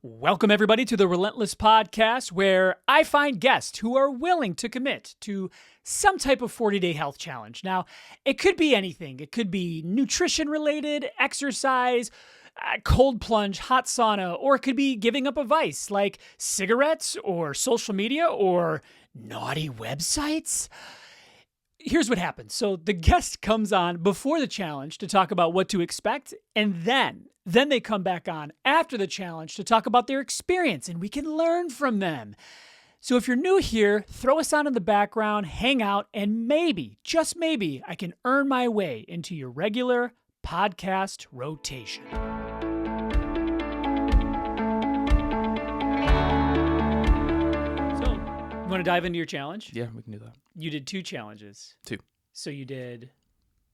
Welcome, everybody, to the Relentless podcast, where I find guests who are willing to commit to some type of 40-day health challenge. Now, it could be anything. It could be nutrition-related, exercise, cold plunge, hot sauna, or it could be giving up a vice like cigarettes or social media or naughty websites. Here's what happens. So the guest comes on before the challenge to talk about what to expect, and then they come back on after the challenge to talk about their experience, and we can learn from them. So if you're new here, throw us on in the background, hang out, and maybe, just maybe, I can earn my way into your regular podcast rotation. So, you want to dive into your challenge? Yeah, we can do that. You did 2 challenges. 2. So you did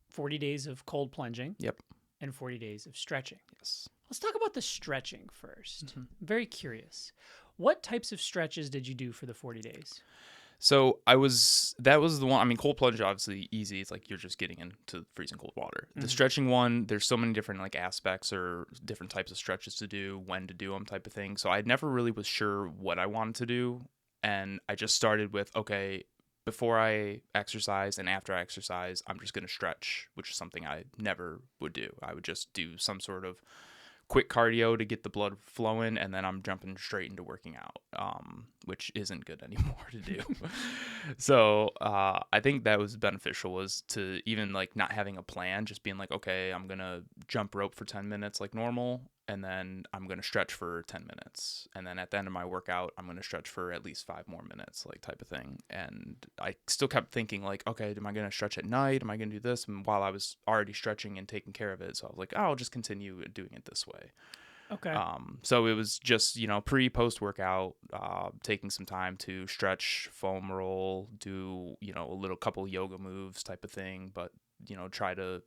40 days of cold plunging. Yep. And 40 days of stretching. Yes. Let's talk about the stretching first. I'm very curious. What types of stretches did you do for the 40 days? So that was the one. I mean, cold plunge, obviously easy. It's like you're just getting into freezing cold water. The stretching one, there's so many different like aspects or different types of stretches to do, when to do them type of thing. So I never really was sure what I wanted to do. And I just started with, okay, before I exercise and after I exercise, I'm just going to stretch, which is something I never would do. I would just do some sort of quick cardio to get the blood flowing, and then I'm jumping straight into working out, which isn't good anymore to do. So I think that was beneficial, was to even like not having a plan, just being like, okay, I'm going to jump rope for 10 minutes like normal, and then I'm going to stretch for 10 minutes. And then at the end of my workout, I'm going to stretch for at least 5 more minutes, like type of thing. And I still kept thinking like, okay, am I going to stretch at night? Am I going to do this? And while I was already stretching and taking care of it, so I was like, oh, I'll just continue doing it this way. Okay. So it was just, pre-post workout, taking some time to stretch, foam roll, do, a little couple yoga moves type of thing, but, try to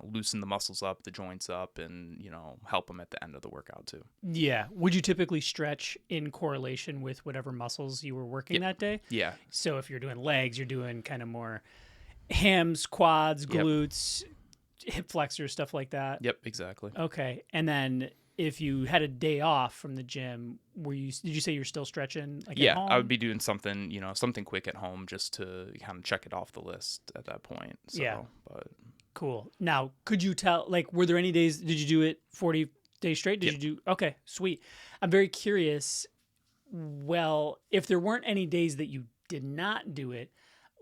loosen the muscles up, the joints up, and, help them at the end of the workout too. Yeah. Would you typically stretch in correlation with whatever muscles you were working that day? Yeah. So if you're doing legs, you're doing kind of more hams, quads, glutes, hip flexors, stuff like that? Yep, exactly. Okay. And then if you had a day off from the gym, did you say you're still stretching at home? I would be doing something, something quick at home just to kind of check it off the list at that point. So, yeah. But cool. Now, could you tell, were there any days, did you do it 40 days straight? Okay, sweet. I'm very curious. Well, if there weren't any days that you did not do it,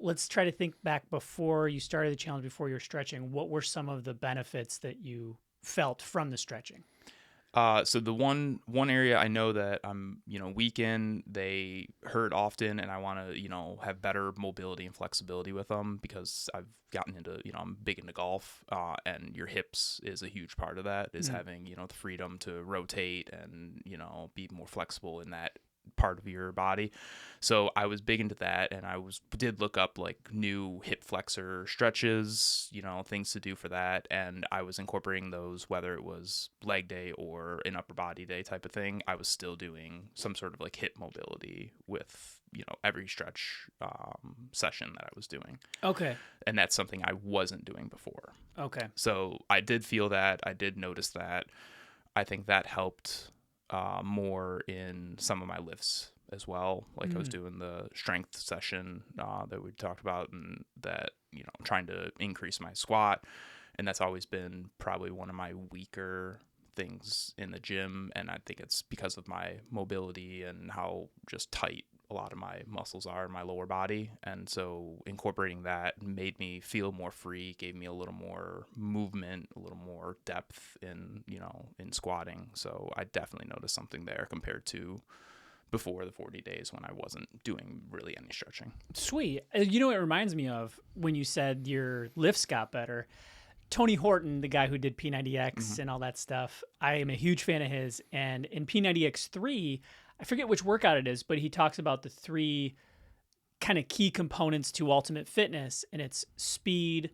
let's try to think back before you started the challenge, before you were stretching. What were some of the benefits that you felt from the stretching? So the one area I know that I'm, weak in, they hurt often, and I want to, have better mobility and flexibility with them, because I've gotten into, I'm big into golf, and your hips is a huge part of that, is having, the freedom to rotate and, be more flexible in that part of your body. So I was big into that, and I did look up like new hip flexor stretches, things to do for that, and I was incorporating those, whether it was leg day or an upper body day type of thing. I was still doing some sort of like hip mobility with every stretch session that I was doing. Okay. And that's something I wasn't doing before. Okay. So I did feel that, I did notice that. I think that helped more in some of my lifts as well. Like I was doing the strength session that we talked about, and that, trying to increase my squat. And that's always been probably one of my weaker things in the gym. And I think it's because of my mobility and how just tight a lot of my muscles are in my lower body. And so incorporating that made me feel more free, gave me a little more movement, a little more depth in, in squatting. So I definitely noticed something there compared to before the 40 days when I wasn't doing really any stretching. Sweet. It reminds me of when you said your lifts got better. Tony Horton, the guy who did P90X and all that stuff, I am a huge fan of his. And in P90X3, I forget which workout it is, but he talks about the 3 kind of key components to ultimate fitness, and it's speed,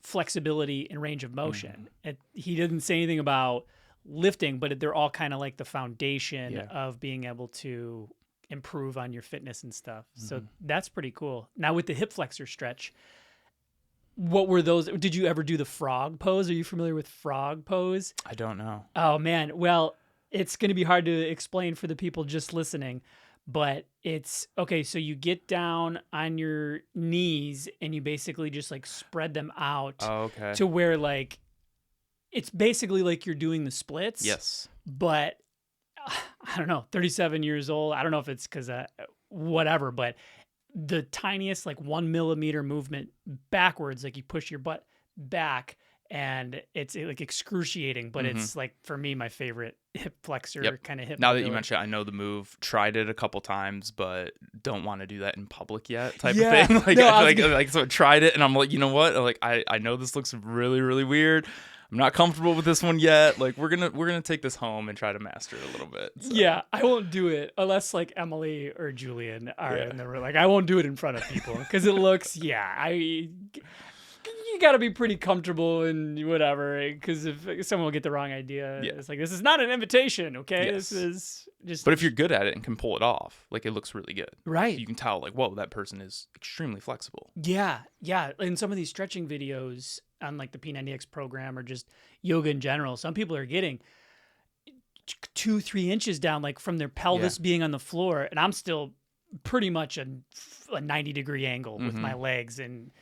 flexibility, and range of motion. He didn't say anything about lifting, but they're all kind of like the foundation of being able to improve on your fitness and stuff. So that's pretty cool. Now with the hip flexor stretch, what were those? Did you ever do the frog pose? Are you familiar with frog pose? I don't know. Oh man. Well, it's going to be hard to explain for the people just listening, but it's okay. So you get down on your knees and you basically just like spread them out Oh, okay. to where like it's basically like you're doing the splits. Yes. But I don't know, 37 years old. I don't know if it's because whatever, but the tiniest like 1 millimeter movement backwards, like you push your butt back and it's like excruciating, but it's like for me, my favorite hip flexor kind of hip. Now that mobility. you mention it, I know the move. Tried it a couple times, but don't want to do that in public yet. Type Yeah. of thing. Like, No, so I tried it, and I'm like, you know what? Like, I know this looks really, really weird. I'm not comfortable with this one yet. Like, we're gonna take this home and try to master it a little bit. So. Yeah, I won't do it unless like Emily or Julian are in the room. Like, I won't do it in front of people because it looks. You got to be pretty comfortable and whatever, because if someone will get the wrong idea, it's like, this is not an invitation, okay? Yes. This is just. But if you're good at it and can pull it off, like, it looks really good. Right. You can tell, like, whoa, that person is extremely flexible. Yeah. In some of these stretching videos on like the P90X program or just yoga in general, some people are getting 2-3 inches down, like from their pelvis being on the floor, and I'm still pretty much a 90-degree angle with my legs, and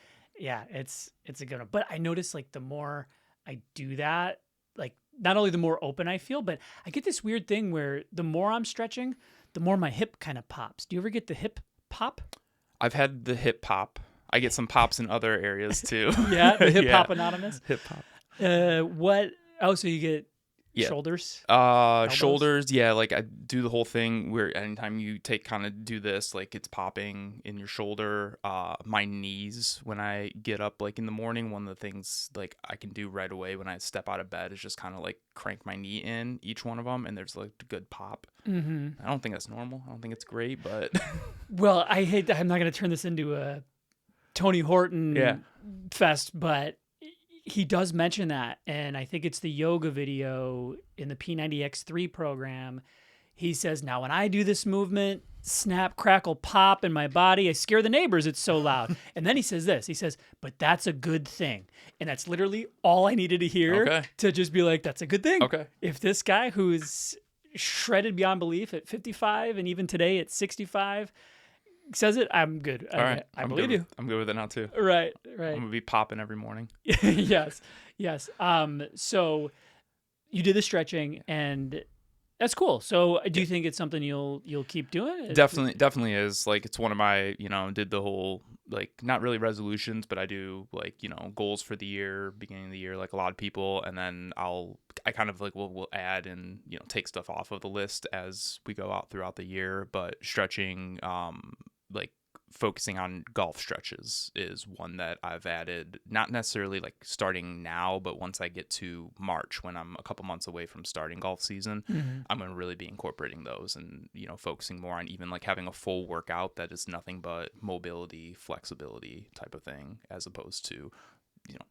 it's a good one. But I notice like the more I do that, like not only the more open I feel, but I get this weird thing where the more I'm stretching, the more my hip kind of pops. Do you ever get the hip pop? I've had the hip pop. I get some pops in other areas too. Yeah, the hip hop anonymous. Hip hop. What? Oh, so you get shoulders? Shoulders. Yeah, like I do the whole thing where anytime you do this, like it's popping in your shoulder. My knees, when I get up like in the morning, one of the things like I can do right away when I step out of bed is just kind of like crank my knee in each one of them, and there's like a good pop. I don't think that's normal. I don't think it's great, but well, I'm not going to turn this into a Tony Horton fest, but he does mention that, and I think it's the yoga video in the P90X3 program. He says, now when I do this movement, snap, crackle, pop in my body, I scare the neighbors, it's so loud. And then he says this, he says, but that's a good thing. And that's literally all I needed to hear to just be like, that's a good thing. Okay. If this guy who's shredded beyond belief at 55 and even today at 65 says it, I'm good. All right. I believe you. I'm good with it now too. Right. I'm gonna be popping every morning. Yes. So you did the stretching, and that's cool. So do you think it's something you'll keep doing? Definitely is. Like, it's one of my, did the whole, like, not really resolutions, but I do, like, goals for the year, beginning of the year, like a lot of people, and then I kind of like will add and take stuff off of the list as we go out throughout the year. But stretching, like focusing on golf stretches is one that I've added, not necessarily like starting now, but once I get to March, when I'm a couple months away from starting golf season, I'm going to really be incorporating those and, focusing more on even like having a full workout that is nothing but mobility, flexibility type of thing, as opposed to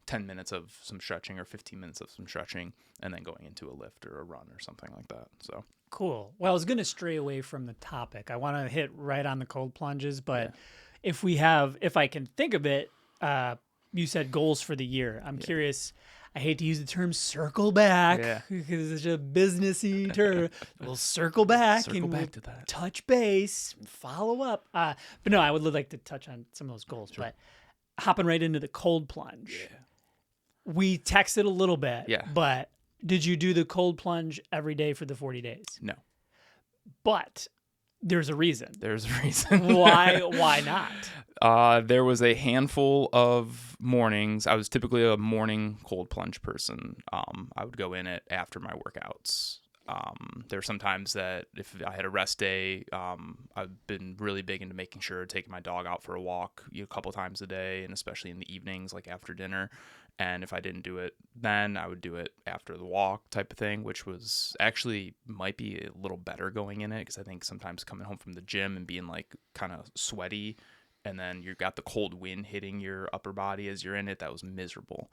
10 minutes of some stretching or 15 minutes of some stretching and then going into a lift or a run or something like that. So cool. Well, I was going to stray away from the topic. I want to hit right on the cold plunges, but if I can think of it, you said goals for the year. I'm curious. I hate to use the term circle back because it's a businessy term. We'll circle back to that. Touch base, follow up. But no, I would like to touch on some of those goals, but hopping right into the cold plunge. Yeah. We texted a little bit, but did you do the cold plunge every day for the 40 days? No. But there's a reason. Why not? There was a handful of mornings. I was typically a morning cold plunge person. I would go in it after my workouts. There are some times that if I had a rest day, I've been really big into making sure taking my dog out for a walk a couple times a day, and especially in the evenings, like after dinner. And if I didn't do it then, I would do it after the walk type of thing, which was actually might be a little better going in it, because I think sometimes coming home from the gym and being like kind of sweaty, and then you've got the cold wind hitting your upper body as you're in it, that was miserable.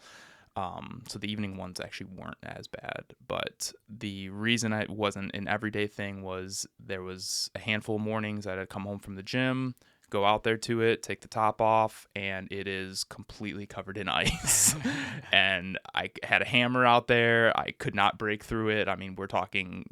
So the evening ones actually weren't as bad, but the reason it wasn't an everyday thing was there was a handful of mornings that I'd come home from the gym, Go out there to it, take the top off, and it is completely covered in ice. And I had a hammer out there. I could not break through it. I mean, we're talking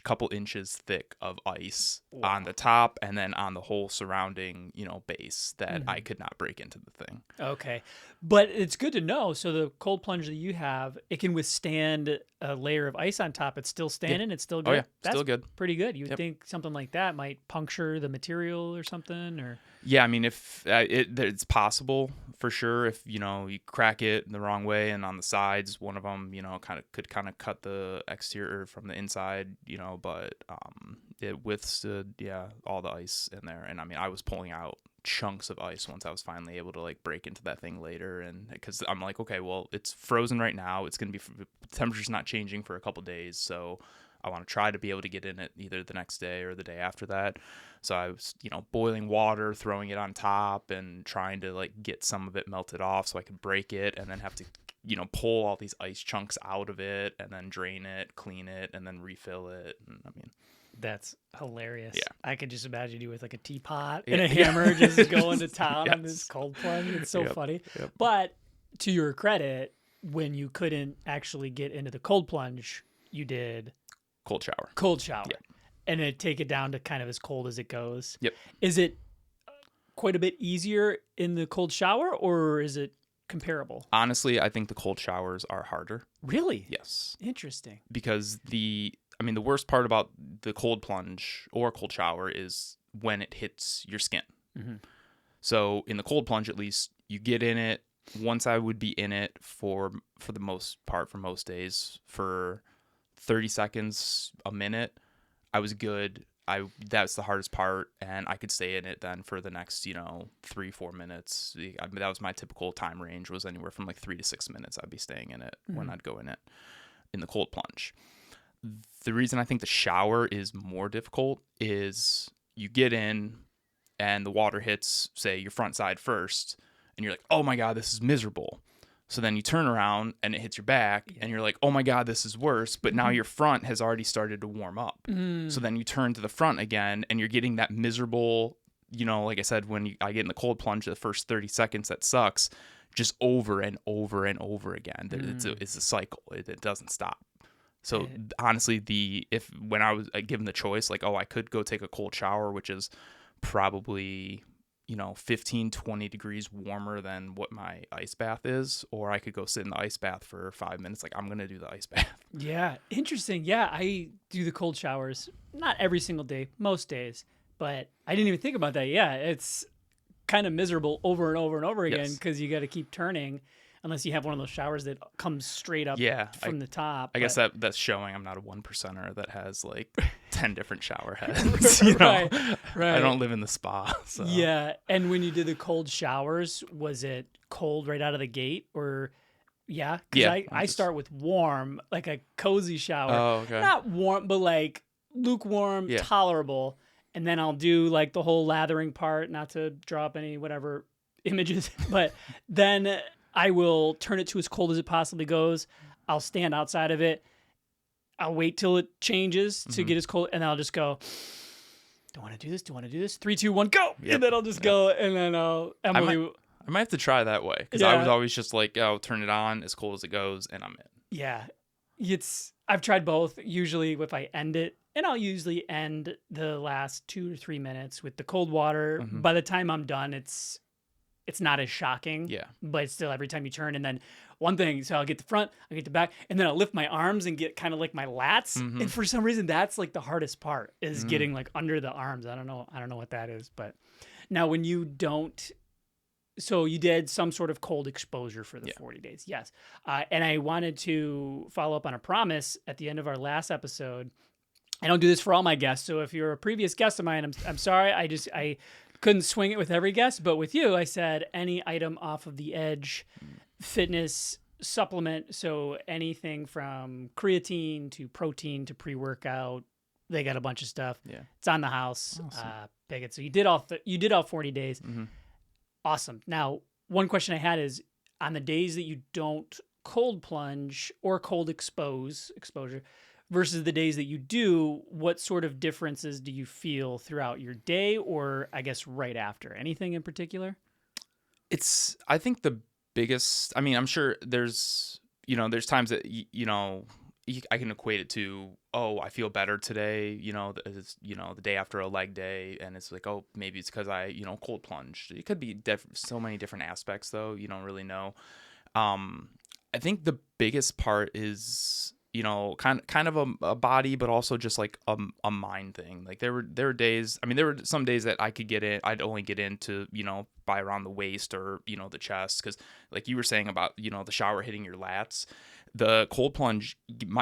couple inches thick of ice on the top and then on the whole surrounding, base that I could not break into the thing. Okay. But it's good to know. So the cold plunge that you have, it can withstand a layer of ice on top. It's still standing. It's still good. Oh, yeah. That's still good. Pretty good. You would think something like that might puncture the material or something, or... Yeah, I mean, if it's possible for sure. If you crack it the wrong way, and on the sides, one of them, could cut the exterior from the inside, But it withstood, all the ice in there. And I mean, I was pulling out chunks of ice once I was finally able to like break into that thing later, and because I'm like, okay, well, it's frozen right now. It's gonna be temperature's not changing for a couple days, so I want to try to be able to get in it either the next day or the day after that. So I was, boiling water, throwing it on top and trying to like get some of it melted off so I could break it, and then have to, pull all these ice chunks out of it and then drain it, clean it, and then refill it. And I mean, that's hilarious. Yeah. I could just imagine you with like a teapot and a hammer just going to town on this cold plunge. It's so funny. Yep. But to your credit, when you couldn't actually get into the cold plunge, you did cold shower. Yeah. And then take it down to kind of as cold as it goes. Yep. Is it quite a bit easier in the cold shower, or is it comparable? Honestly, I think the cold showers are harder. Really? Yes. Interesting. Because the worst part about the cold plunge or cold shower is when it hits your skin. Mm-hmm. So in the cold plunge, at least, you get in it. Once I would be in it for the most part, for most days, for 30 seconds, a minute, I was good. That's the hardest part, and I could stay in it then for the next 3-4 minutes. That was my typical time range, was anywhere from like 3 to 6 minutes. I'd be staying in it when I'd go in it in the cold plunge. The reason I think the shower is more difficult is you get in and the water hits, say, your front side first, and you're like, oh my god, this is miserable. So then you turn around and it hits your back, and you're like, oh my God, this is worse. But now your front has already started to warm up. So then you turn to the front again, and you're getting that miserable, like I said, when I get in the cold plunge, the first 30 seconds, that sucks, just over and over and over again. It's a cycle. It doesn't stop. So honestly, when I was given the choice, like, oh, I could go take a cold shower, which is probably 15, 20 degrees warmer than what my ice bath is, or I could go sit in the ice bath for 5 minutes. Like, I'm going to do the ice bath. Yeah. Interesting. Yeah. I do the cold showers, not every single day, most days, but I didn't even think about that. Yeah. It's kind of miserable over and over and over again, because you got to keep turning unless you have one of those showers that comes straight up from the top. I guess that's showing I'm not a 1%er that has like 10 different shower heads. Right. I don't live in the spa. So. Yeah. And when you did the cold showers, was it cold right out of the gate, or? Yeah. Because I start with warm, like a cozy shower. Oh, okay. Not warm, but like lukewarm, tolerable. And then I'll do like the whole lathering part, not to draw up any whatever images, but then I will turn it to as cold as it possibly goes. I'll stand outside of it. I'll wait till it changes to get as cold, and then I'll just go, do I want to do this? Do I want to do this? 3, 2, 1, go! Yep. And then I'll just go, and then Emily... I might have to try that way, because I was always just like, oh, turn it on as cold as it goes, and I'm in. Yeah. I've tried both. Usually if I end it, and I'll usually end the last 2 or 3 minutes with the cold water. By the time I'm done, it's not as shocking. Yeah. But still, every time you turn, and then one thing, so I'll get the front, I'll get the back, and then I'll lift my arms and get kind of like my lats. And for some reason, that's like the hardest part, is getting like under the arms. I don't know what that is. But now when you don't, so you did some sort of cold exposure for the 40 days. Yes. And I wanted to follow up on a promise at the end of our last episode. I don't do this for all my guests. So if you're a previous guest of mine, I'm sorry. I couldn't swing it with every guest, but with you, I said any item off of the edge fitness supplement. So anything from creatine to protein to pre-workout, they got a bunch of stuff. Yeah. It's on the house. Awesome. Pick it. So you did all 40 days. Awesome. Now, one question I had is, on the days that you don't cold plunge or cold exposure, versus the days that you do, what sort of differences do you feel throughout your day, or I guess right after? Anything in particular? I think the biggest, I mean, I'm sure there's, there's times that, I can equate it to, oh, I feel better today, it's, the day after a leg day. And it's like, oh, maybe it's because I, cold plunged. It could be so many different aspects, though. You don't really know. I think the biggest part is, kind of a body, but also just like a mind thing. Like there were days, I mean, there were some days that I'd only get into, by around the waist or, the chest. Cause like you were saying about, the shower hitting your lats, the cold plunge,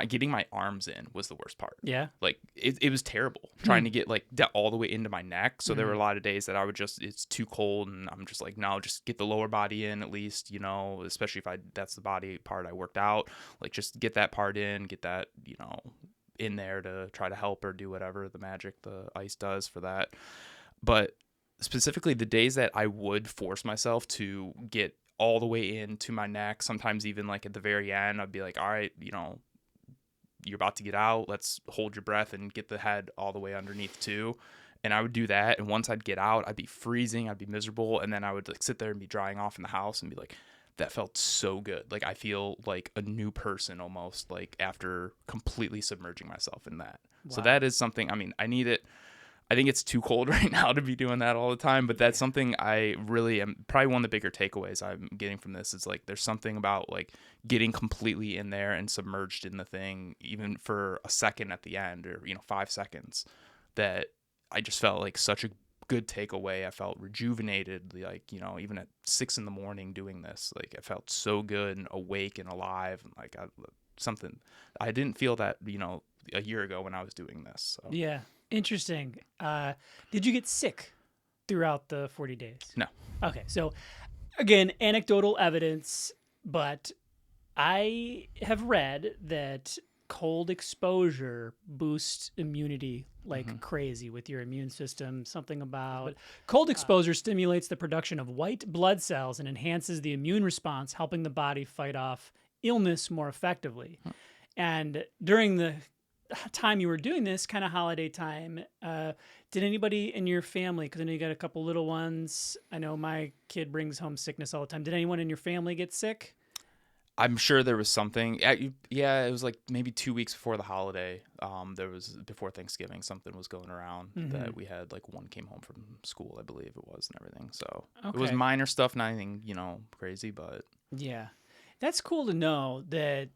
getting my arms in was the worst part. Yeah. Like it was terrible trying to get like that all the way into my neck. So there were a lot of days that I would it's too cold and I'm just like, no, just get the lower body in at least, especially if that's the body part I worked out, like just get that part in, get that, in there to try to help or do whatever the magic the ice does for that. But specifically the days that I would force myself to get all the way into my neck, sometimes even like at the very end, I'd be like, all right, you're about to get out. Let's hold your breath and get the head all the way underneath too. And I would do that. And once I'd get out, I'd be freezing. I'd be miserable. And then I would like sit there and be drying off in the house and be like, that felt so good. Like I feel like a new person almost, like after completely submerging myself in that. Wow. So that is something, I mean, I need it. I think it's too cold right now to be doing that all the time, but that's something I really am, probably one of the bigger takeaways I'm getting from this is like there's something about like getting completely in there and submerged in the thing, even for a second at the end or 5 seconds, that I just felt like such a good takeaway. I felt rejuvenated, like even at 6 a.m. doing this, like I felt so good and awake and alive, and like something I didn't feel that a year ago when I was doing this. So. Yeah. Interesting. Did you get sick throughout the 40 days? No. Okay. So again, anecdotal evidence, but I have read that cold exposure boosts immunity like crazy with your immune system. Something about cold exposure stimulates the production of white blood cells and enhances the immune response, helping the body fight off illness more effectively. And during the time you were doing this kind of holiday time, did anybody in your family, because I know you got a couple little ones, I know my kid brings home sickness all the time, did anyone in your family get sick? I'm sure there was something. Yeah, it was like maybe 2 weeks before the holiday. There was before Thanksgiving, something was going around that we had like one came home from school, I believe it was, and everything. So It was minor stuff, not anything crazy, but yeah, that's cool to know that.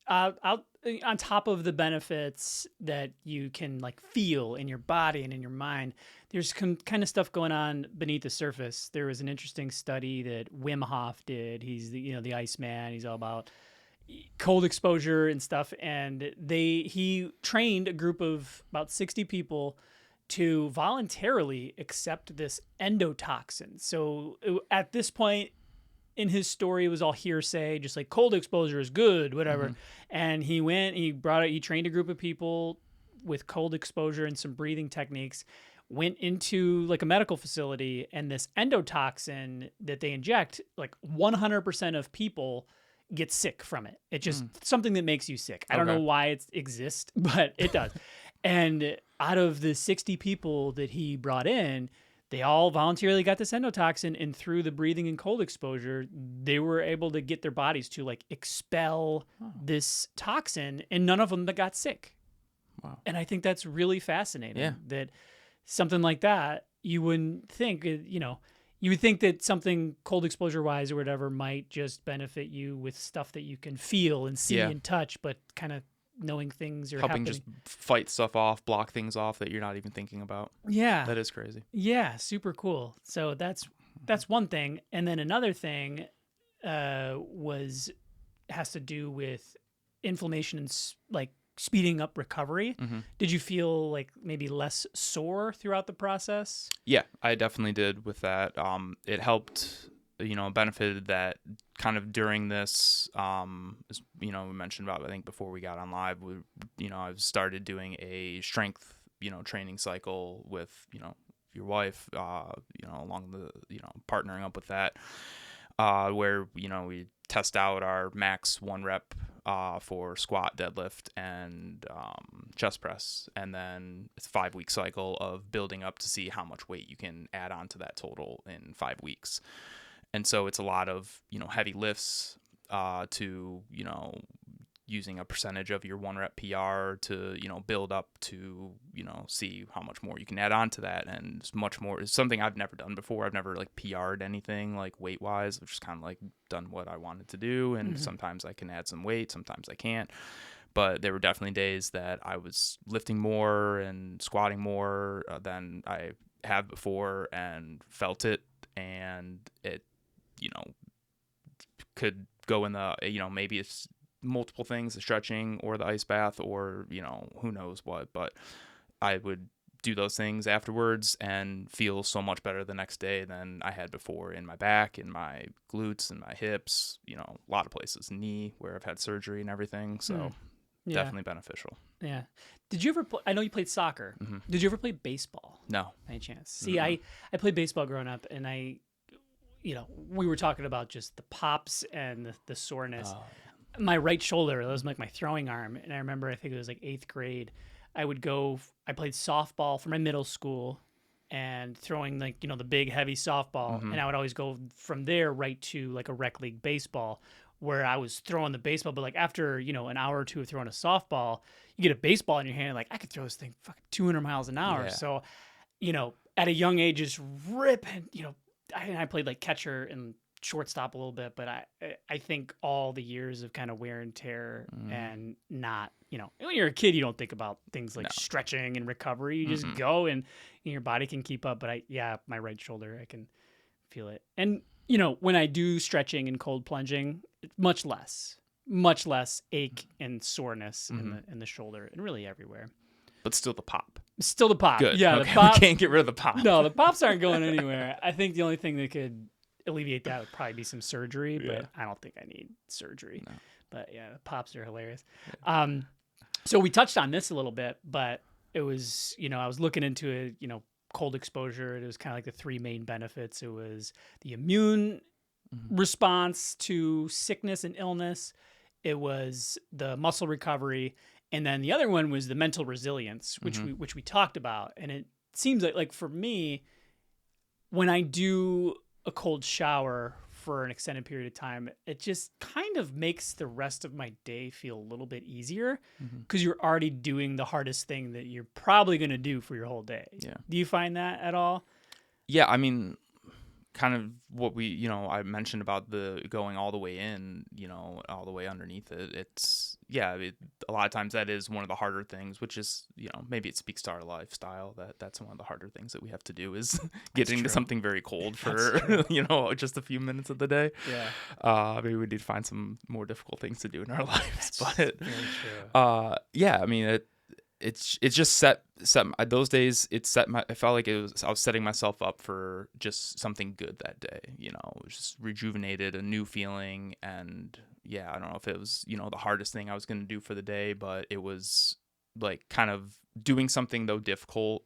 On top of the benefits that you can like feel in your body and in your mind, there's kind of stuff going on beneath the surface. There was an interesting study that Wim Hof did. He's the Iceman. He's all about cold exposure and stuff. And he trained a group of about 60 people to voluntarily accept this endotoxin. So at this point in his story, it was all hearsay, just like cold exposure is good, whatever. And he trained a group of people with cold exposure and some breathing techniques, went into like a medical facility, and this endotoxin that they inject, like 100% of people get sick from it. It's just something that makes you sick. I don't know why it exists, but it does. And out of the 60 people that he brought in, they all voluntarily got this endotoxin, and through the breathing and cold exposure, they were able to get their bodies to like expel this toxin, and none of them that got sick. Wow. And I think that's really fascinating. Yeah. That something like that, you wouldn't think, you would think that something cold exposure wise or whatever might just benefit you with stuff that you can feel and see and touch, but kind of knowing things are helping happening. Just fight stuff off, block things off that you're not even thinking about. Yeah. That is crazy. Yeah, super cool. So that's one thing. And then another thing has to do with inflammation and like speeding up recovery. Did you feel like maybe less sore throughout the process? Yeah, I definitely did with that. It helped, benefited that kind of during this, as, we mentioned about, I think before we got on live, I've started doing a strength, training cycle with, your wife, along the, partnering up with that, where, we test out our max 1 rep for squat, deadlift, and chest press, and then it's a 5-week cycle of building up to see how much weight you can add on to that total in 5 weeks. And so it's a lot of, heavy lifts to, using a percentage of your 1 rep PR to, build up to, see how much more you can add on to that. And it's much more, it's something I've never done before. I've never like PR'd anything like weight wise. I've just kind of like done what I wanted to do. And sometimes I can add some weight, sometimes I can't. But there were definitely days that I was lifting more and squatting more than I have before and felt it. And it, could go in the, maybe it's multiple things, the stretching or the ice bath or, who knows what, but I would do those things afterwards and feel so much better the next day than I had before in my back, in my glutes, and my hips, a lot of places, knee where I've had surgery and everything. So definitely beneficial. Yeah. Did you ever play, I know you played soccer. Did you ever play baseball? No. By any chance? See, I played baseball growing up, and we were talking about just the pops and the soreness. Oh, my right shoulder, that was like my throwing arm. And I remember, I think it was like 8th grade, I played softball for my middle school and throwing like, the big heavy softball. And I would always go from there right to like a rec league baseball where I was throwing the baseball. But like after, an hour or two of throwing a softball, you get a baseball in your hand. Like I could throw this thing fucking 200 miles an hour. Yeah. So, at a young age, just ripping, I played like catcher and shortstop a little bit, but I think all the years of kind of wear and tear and not, when you're a kid, you don't think about things like stretching and recovery. You just go and your body can keep up. But my right shoulder, I can feel it. And, when I do stretching and cold plunging, much less ache and soreness in the shoulder and really everywhere. But still the pop. Still the pop. Good. Yeah, okay. the pop. We can't get rid of the pop. No, the pops aren't going anywhere. I think the only thing that could alleviate that would probably be some surgery, but I don't think I need surgery. No. But yeah, the pops are hilarious. Yeah. So we touched on this a little bit, but it was, I was looking into it, cold exposure. It was kind of like the 3 main benefits. It was the immune response to sickness and illness. It was the muscle recovery. And then the other one was the mental resilience, which we talked about. And it seems like for me, when I do a cold shower for an extended period of time, it just kind of makes the rest of my day feel a little bit easier because you're already doing the hardest thing that you're probably going to do for your whole day. Yeah. Do you find that at all? Yeah, I mean, kind of what we, I mentioned about the going all the way in, all the way underneath it. It's, a lot of times that is one of the harder things, which is, maybe it speaks to our lifestyle that's one of the harder things that we have to do is getting to something very cold for, just a few minutes of the day. Yeah. Maybe we need to find some more difficult things to do in our lives. But very true. I mean, it's just set those days. I felt like I was setting myself up for just something good that day. It was just rejuvenated, a new feeling, and I don't know if it was the hardest thing I was going to do for the day, but it was like kind of doing something though difficult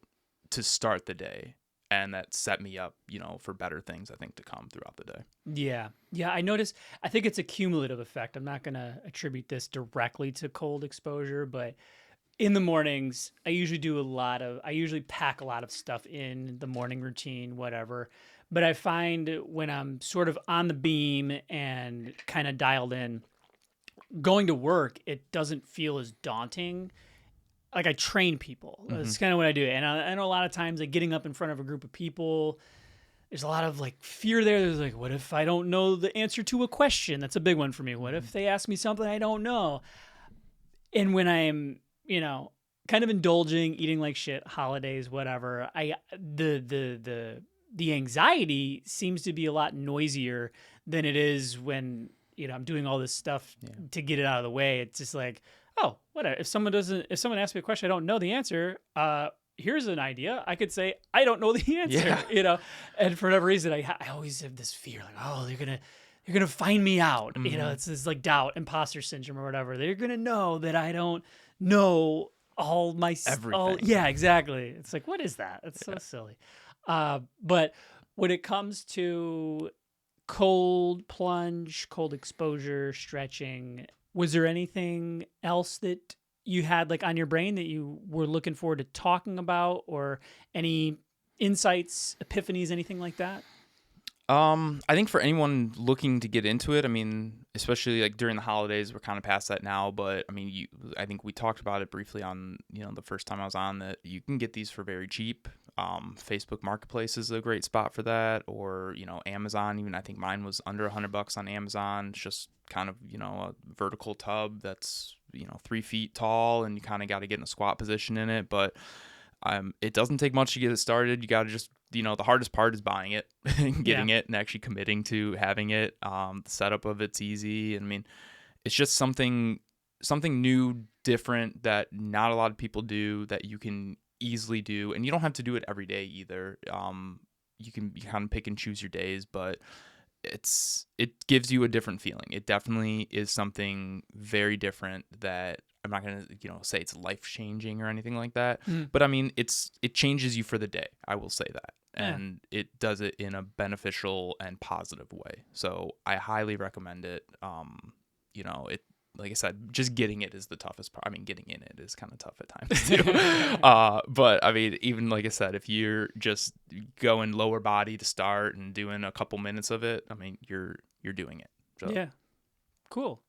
to start the day, and that set me up for better things I think to come throughout the day. Yeah, I noticed. I think it's a cumulative effect. I'm not going to attribute this directly to cold exposure, but in the mornings, I usually pack a lot of stuff in the morning routine, whatever. But I find when I'm sort of on the beam and kind of dialed in, going to work, it doesn't feel as daunting. Like I train people. That's kind of what I do. And I know a lot of times like getting up in front of a group of people, there's a lot of like fear there. There's like, what if I don't know the answer to a question? That's a big one for me. What if they ask me something I don't know? And when I'm kind of indulging, eating like shit, holidays, whatever, the anxiety seems to be a lot noisier than it is when, I'm doing all this stuff to get it out of the way. It's just like, oh, whatever. If someone asks me a question I don't know the answer, here's an idea. I could say, I don't know the answer, and for whatever reason, I always have this fear like, oh, they're going to find me out. It's this like doubt, imposter syndrome or whatever. They're going to know that I don't know all my everything. Yeah, exactly. It's like, what is that? It's so silly. But when it comes to cold plunge, cold exposure, stretching. Was there anything else that you had like on your brain that you were looking forward to talking about, or any insights, epiphanies, anything like that? I think for anyone looking to get into it, I mean, especially like during the holidays, we're kind of past that now, but I mean, I think we talked about it briefly on, the first time I was on, that you can get these for very cheap. Facebook Marketplace is a great spot for that, or, Amazon, even I think mine was under $100 on Amazon. It's just kind of, a vertical tub that's, 3 feet tall, and you kind of got to get in a squat position in it, but it doesn't take much to get it started. You got to just, the hardest part is buying it, getting it, and actually committing to having it. The setup of it's easy. I mean, it's just something new, different that not a lot of people do, that you can easily do, and you don't have to do it every day either. You kind of pick and choose your days, but it gives you a different feeling. It definitely is something very different that I'm not going to, say it's life-changing or anything like that. But I mean, it changes you for the day. I will say that. And it does it in a beneficial and positive way. So I highly recommend it. Like I said, just getting it is the toughest part. I mean, getting in it is kind of tough at times too. But I mean, even like I said, if you're just going lower body to start and doing a couple minutes of it, I mean, you're doing it. So. Yeah. Cool.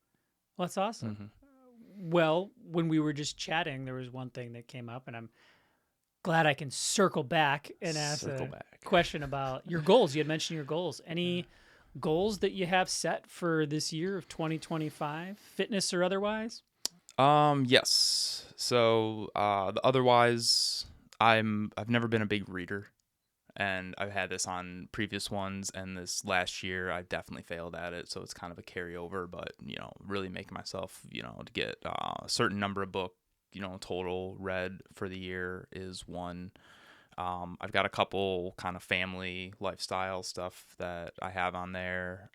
Well, that's awesome. Mm-hmm. Well, when we were just chatting, there was one thing that came up, and I'm glad I can circle back and ask a question about your goals. You had mentioned your goals. Any goals that you have set for this year of 2025, fitness or otherwise? Yes. So, otherwise, I've never been a big reader, and I've had this on previous ones, and this last year I definitely failed at it. So it's kind of a carryover, but, really making myself, to get a certain number of book, total read for the year is one. I've got a couple kind of family lifestyle stuff that I have on there.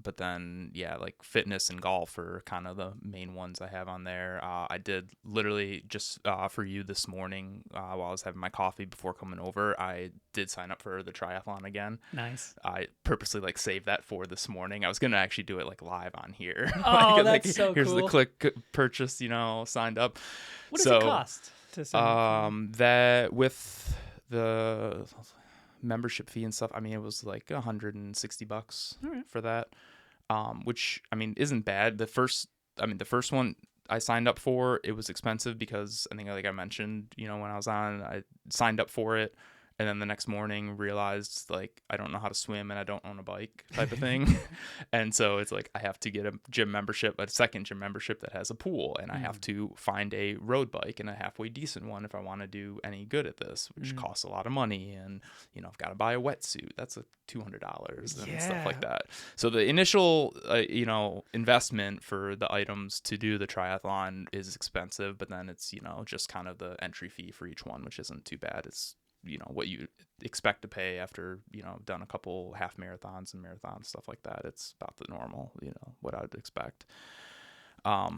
But then, like fitness and golf are kind of the main ones I have on there. I did literally just for you this morning while I was having my coffee before coming over, I did sign up for the triathlon again. Nice. I purposely saved that for this morning. I was going to actually do it live on here. Oh, that's so here's cool. the click purchase, signed up. What does it cost to sign up? That with the membership fee and stuff, I mean, it was like $160 for that, which I mean isn't bad. The first one I signed up for, it was expensive because I think, like I mentioned, when I was on, I signed up for it, and then the next morning realized I don't know how to swim and I don't own a bike type of thing. And so it's I have to get a second gym membership that has a pool, and I have to find a road bike and a halfway decent one if I want to do any good at this, which costs a lot of money. And, I've got to buy a wetsuit. That's $200 and stuff like that. So the initial, investment for the items to do the triathlon is expensive, but then it's, just kind of the entry fee for each one, which isn't too bad. It's, what you expect to pay after, done a couple half marathons and marathons, stuff like that. It's about the normal, what I would expect.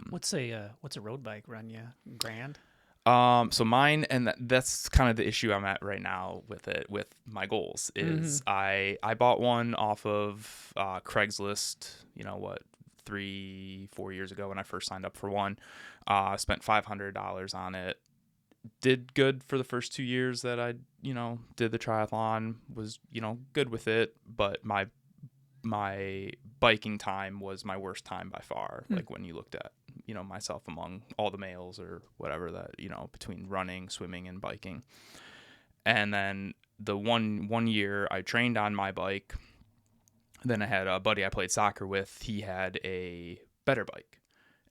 What's a road bike run you? Grand? So mine, and that's kind of the issue I'm at right now with it, with my goals, is I bought one off of Craigslist, 3-4 years ago when I first signed up for one. I spent $500 on it. Did good for the first 2 years that I, did the triathlon, was, good with it, but my biking time was my worst time by far. When you looked at, myself among all the males or whatever, that, between running, swimming, and biking. And then the one year I trained on my bike, then I had a buddy I played soccer with. He had a better bike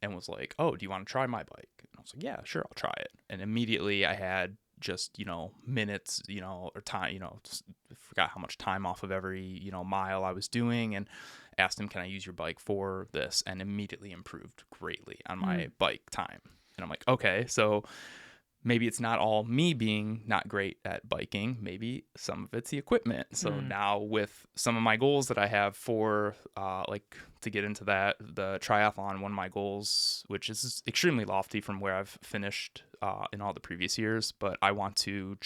and was like, "Oh, do you want to try my bike?" And I was like, "Yeah, sure, I'll try it." And immediately I had just, minutes, or time, forgot how much time off of every, mile I was doing, and asked him, "Can I use your bike for this?" And immediately improved greatly on my bike time. And I'm like, okay, so maybe it's not all me being not great at biking. Maybe some of it's the equipment. So now with some of my goals that I have for, to get into that, the triathlon, one of my goals, which is extremely lofty from where I've finished in all the previous years, but I want to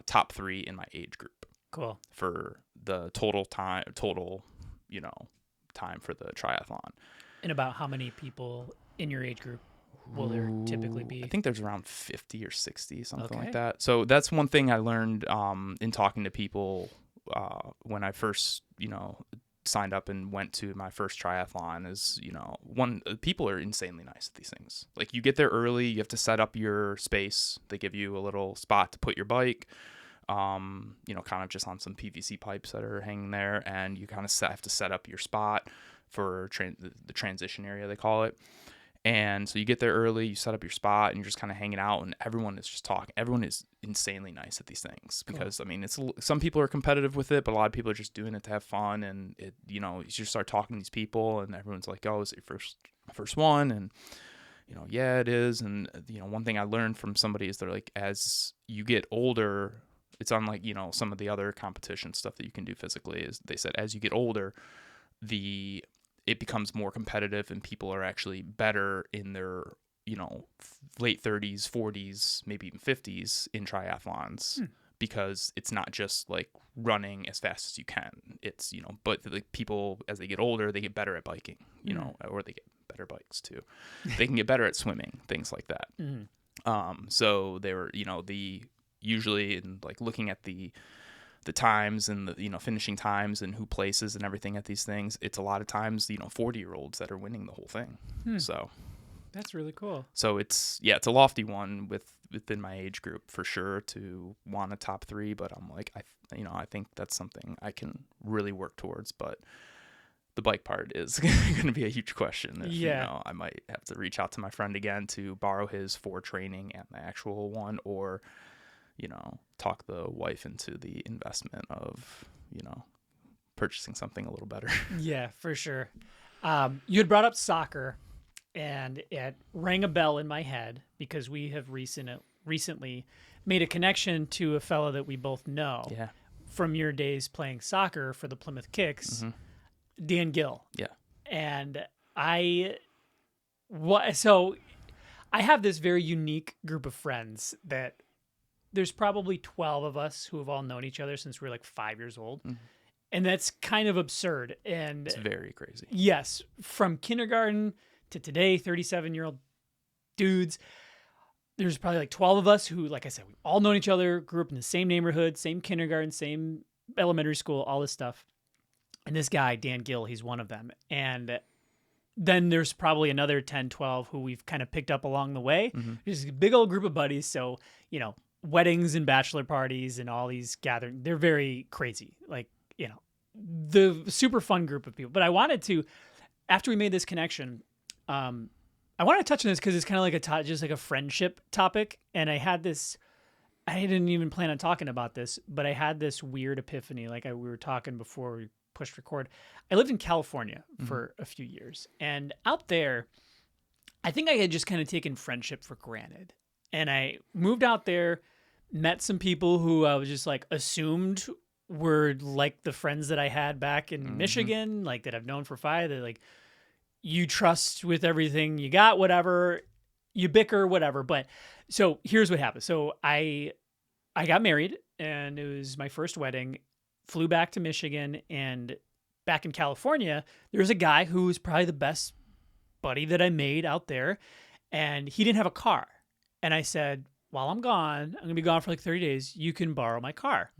top 3 in my age group. Cool. for the total, you know, time for the triathlon. And about how many people in your age group will there typically be? I think there's around 50 or 60, something Okay. like that. So that's one thing I learned in talking to people when I first, you know, signed up and went to my first triathlon is, you know, people are insanely nice at these things. Like, you get there early, you have to set up your space. They give you a little spot to put your bike, you know, kind of just on some PVC pipes that are hanging there, and you kind of have to set up your spot for the transition area, they call it. And so you get there early, you set up your spot, and you're just kind of hanging out, and everyone is just talking. Everyone is insanely nice at these things because, cool. I mean, some people are competitive with it, but a lot of people are just doing it to have fun. And it, you know, you just start talking to these people, and everyone's like, "Oh, is it your first one?" And, you know, yeah, it is. And, you know, one thing I learned from somebody is they're like, as you get older, it's unlike, you know, some of the other competition stuff that you can do physically. Is they said as you get older, it becomes more competitive, and people are actually better in their, you know, late 30s, 40s, maybe even 50s in triathlons, because it's not just like running as fast as you can. It's, you know, but the people, as they get older, they get better at biking, you know, or they get better bikes too. They can get better at swimming, things like that. So they were, you know, usually in like looking at the times and the, you know, finishing times and who places and everything at these things, it's a lot of times, you know, 40-year-olds that are winning the whole thing. So that's really cool. So it's a lofty one within my age group for sure to want a top 3, but I'm like, I think that's something I can really work towards, but the bike part is going to be a huge question. You know, I might have to reach out to my friend again to borrow his for training and the actual one, or, you know, talk the wife into the investment of, you know, purchasing something a little better. Yeah, for sure. You had brought up soccer, and it rang a bell in my head because we have recently made a connection to a fellow that we both know from your days playing soccer for the Plymouth Kicks, Dan Gill. Yeah. And so I have this very unique group of friends that there's probably 12 of us who have all known each other since we were like 5 years old. And that's kind of absurd. And it's very crazy. Yes. From kindergarten to today, 37-year-old dudes. There's probably like 12 of us who, like I said, we've all known each other, grew up in the same neighborhood, same kindergarten, same elementary school, all this stuff. And this guy, Dan Gill, he's one of them. And then there's probably another 10, 12 who we've kind of picked up along the way. Just a big old group of buddies. So, you know, weddings and bachelor parties and all these gatherings, they're very crazy. Like, you know, the super fun group of people. But I wanted to, after we made this connection, I want to touch on this because it's kind of like just like a friendship topic. And I didn't even plan on talking about this, but I had this weird epiphany. Like we were talking before we pushed record. I lived in California for a few years, and out there, I think I had just kind of taken friendship for granted. And I moved out there, met some people who I was just like assumed were like the friends that I had back in Michigan, like that I've known for 5. They're like, you trust with everything you got, whatever, you bicker, whatever. But so here's what happened. So I got married, and it was my first wedding, flew back to Michigan, and back in California, there's a guy who was probably the best buddy that I made out there, and he didn't have a car. And I said, while I'm gone, I'm going to be gone for like 30 days. You can borrow my car.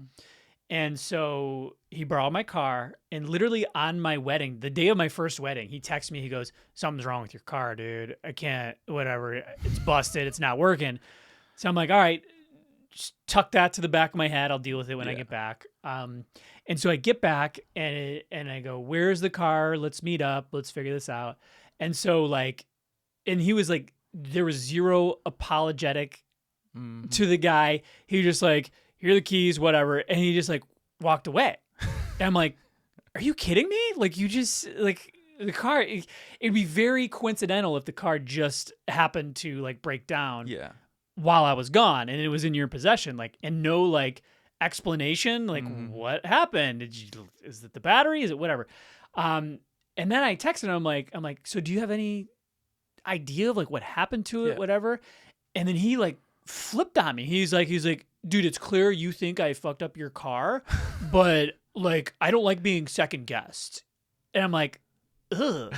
And so he borrowed my car, and literally on my wedding, the day of my first wedding, he texted me. He goes, something's wrong with your car, dude. I can't, whatever. It's busted. It's not working. So I'm like, all right, just tuck that to the back of my head. I'll deal with it when I get back. And so I get back and I go, where's the car? Let's meet up. Let's figure this out. And so like, and he was like, there was zero apologetic to the guy. He was just like, here are the keys, whatever. And he just like walked away. And I'm like, are you kidding me? Like you just like the car, it'd be very coincidental if the car just happened to like break down while I was gone and it was in your possession. Like, and no like explanation, like what happened? Is it the battery? Is it whatever? And then I texted him, I'm like, so do you have any idea of like what happened to it, whatever? And then he like flipped on me. He's like, dude, it's clear you think I fucked up your car. but like I don't like being second guessed. And I'm like, ugh,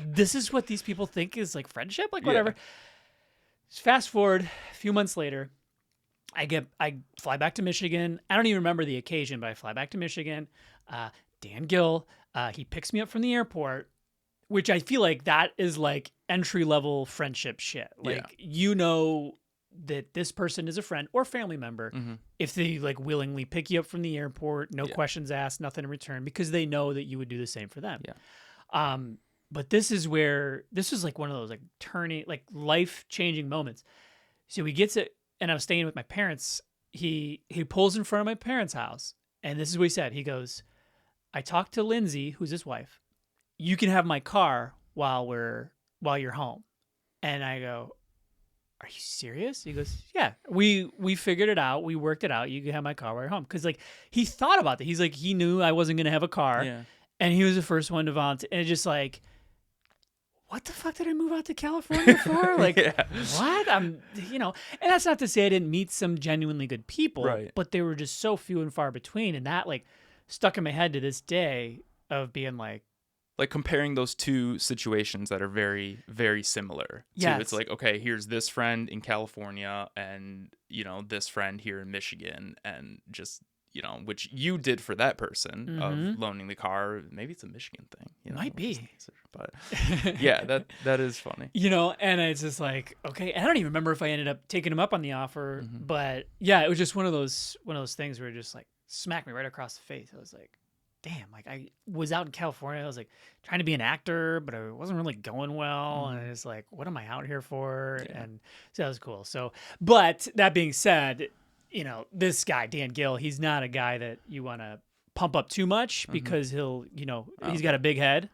this is what these people think is like friendship, like whatever. Fast forward a few months later, I fly back to Michigan. I don't even remember the occasion, but I fly back to Michigan. Dan Gill, he picks me up from the airport, which I feel like that is like entry level friendship shit. Like you know that this person is a friend or family member if they like willingly pick you up from the airport, no questions asked, nothing in return, because they know that you would do the same for them. But this is like one of those like turning, like life changing moments. So he gets it, and I was staying with my parents. He pulls in front of my parents' house, and this is what he said. He goes, "I talked to Lindsay, who's his wife. You can have my car while you're home." And I go, "Are you serious?" He goes, "Yeah, we figured it out. We worked it out. You can have my car while you're home." Because like he thought about that. He's like, he knew I wasn't gonna have a car, and he was the first one to volunteer. And it's just like, what the fuck did I move out to California for? Like, what? And that's not to say I didn't meet some genuinely good people, but they were just so few and far between. And that like stuck in my head to this day of being like comparing those two situations that are very, very similar. Yeah. It's like, okay, here's this friend in California and, this friend here in Michigan, and just, which you did for that person of loaning the car. Maybe it's a Michigan thing. Might be. But yeah, that is funny. And it's just like, okay. And I don't even remember if I ended up taking him up on the offer, but yeah, it was just one of those things where it just like smacked me right across the face. I was like, damn, like I was out in California. I was like trying to be an actor, but I wasn't really going well. And it's like, what am I out here for? Yeah. And so that was cool. So, but that being said, this guy, Dan Gill, he's not a guy that you want to pump up too much because he'll, he's got a big head,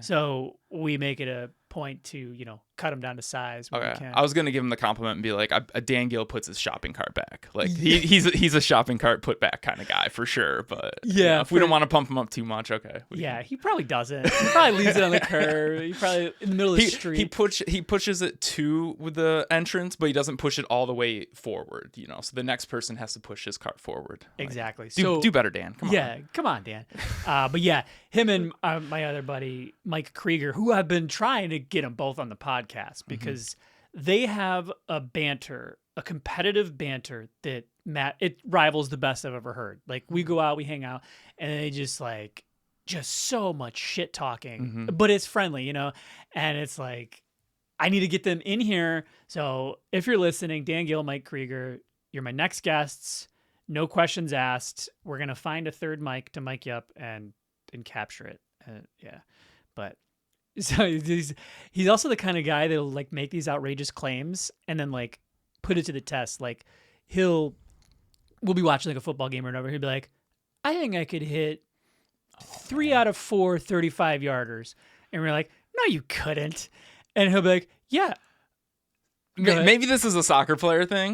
So we make it a point to, cut him down to size when we can. I was going to give him the compliment and be like, a Dan Gill puts his shopping cart back. Like he's a shopping cart put back kind of guy for sure. But if we don't want to pump him up too much, okay. He probably doesn't. He probably leaves it on the curb. He probably in the middle of the street. He pushes it to the entrance, but he doesn't push it all the way forward. So the next person has to push his cart forward. Exactly. Like, do better, Dan. Come on. Yeah, come on, Dan. But yeah, him and my other buddy Mike Krieger, who I've been trying to get them both on the podcast because they have a competitive banter that it rivals the best I've ever heard. Like we go out, we hang out, and they just so much shit talking, but it's friendly, and it's like, I need to get them in here. So if you're listening, Dan Gill, Mike Krieger, you're my next guests. No questions asked. We're going to find a third mic to mic you up and capture it. But so he's also the kind of guy that'll like make these outrageous claims and then like put it to the test. Like we'll be watching like a football game or whatever. He'll be like, I think I could hit 3 out of 4 35-yarders. And we're like, no, you couldn't. And he'll be like, yeah. Maybe this is a soccer player thing.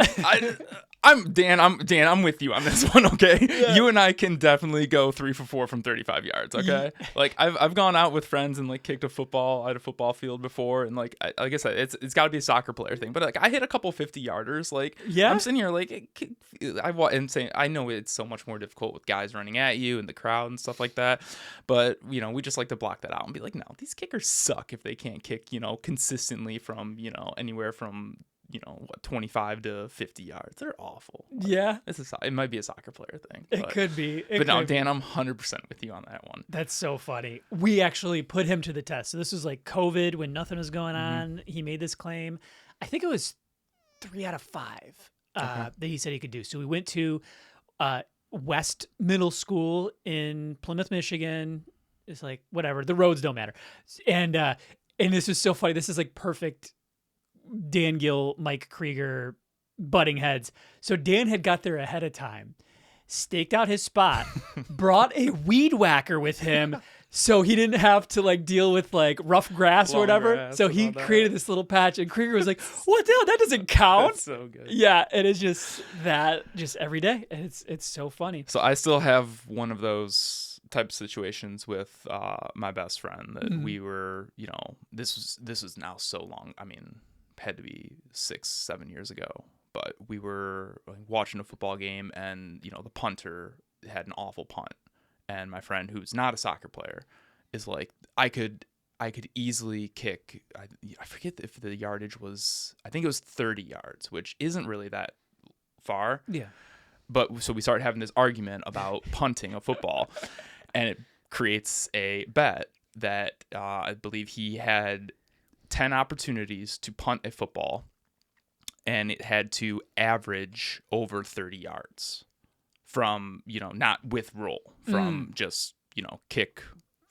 I'm Dan. I'm with you on this one. Okay, you and I can definitely go 3 for 4 from 35 yards. Okay, like I've gone out with friends and like kicked a football at a football field before, and like I said, it's got to be a soccer player thing. But like I hit a couple 50-yarders. Like I'm sitting here like I'm saying I know it's so much more difficult with guys running at you and the crowd and stuff like that. But we just like to block that out and be like, no, these kickers suck if they can't kick consistently from anywhere from 25 to 50 yards. They're awful. Yeah. It might be a soccer player thing. It could be. But no, Dan, I'm 100% with you on that one. That's so funny. We actually put him to the test. So this was like COVID when nothing was going on. He made this claim. I think it was 3 out of 5 that he said he could do. So we went to West Middle School in Plymouth, Michigan. It's like, whatever. The roads don't matter. And this is so funny. This is like perfect Dan Gill, Mike Krieger butting heads. So Dan had got there ahead of time, staked out his spot, brought a weed whacker with him so he didn't have to like deal with like rough grass or whatever. So he created this little patch, and Krieger was like, what the hell? That doesn't count. That's so good. Yeah, and it's just every day. And it's so funny. So I still have one of those type of situations with my best friend that we were, this was now so long. I mean, had to be 6-7 years ago, but we were watching a football game, and the punter had an awful punt, and my friend who's not a soccer player is like, I could easily kick. I forget if the yardage was. I think it was 30 yards, which isn't really that far. Yeah. But so we started having this argument about punting a football, and it creates a bet that I believe he had 10 opportunities to punt a football, and it had to average over 30 yards from, not with roll, from just, kick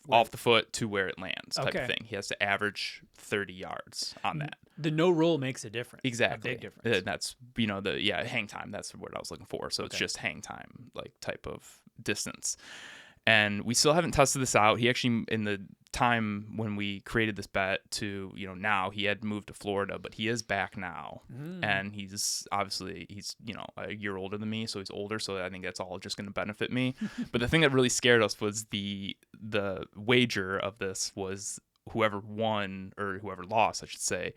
off the foot to where it lands type of thing. He has to average 30 yards on that. The no roll makes a difference. Exactly. A big difference. And that's, hang time. That's what I was looking for. So it's just hang time, like type of distance. And we still haven't tested this out. He actually, in the time when we created this bet to, now he had moved to Florida, but he is back now. And he's obviously, a year older than me. So he's older. So I think that's all just going to benefit me. But the thing that really scared us was the wager of this was whoever won, or whoever lost, I should say,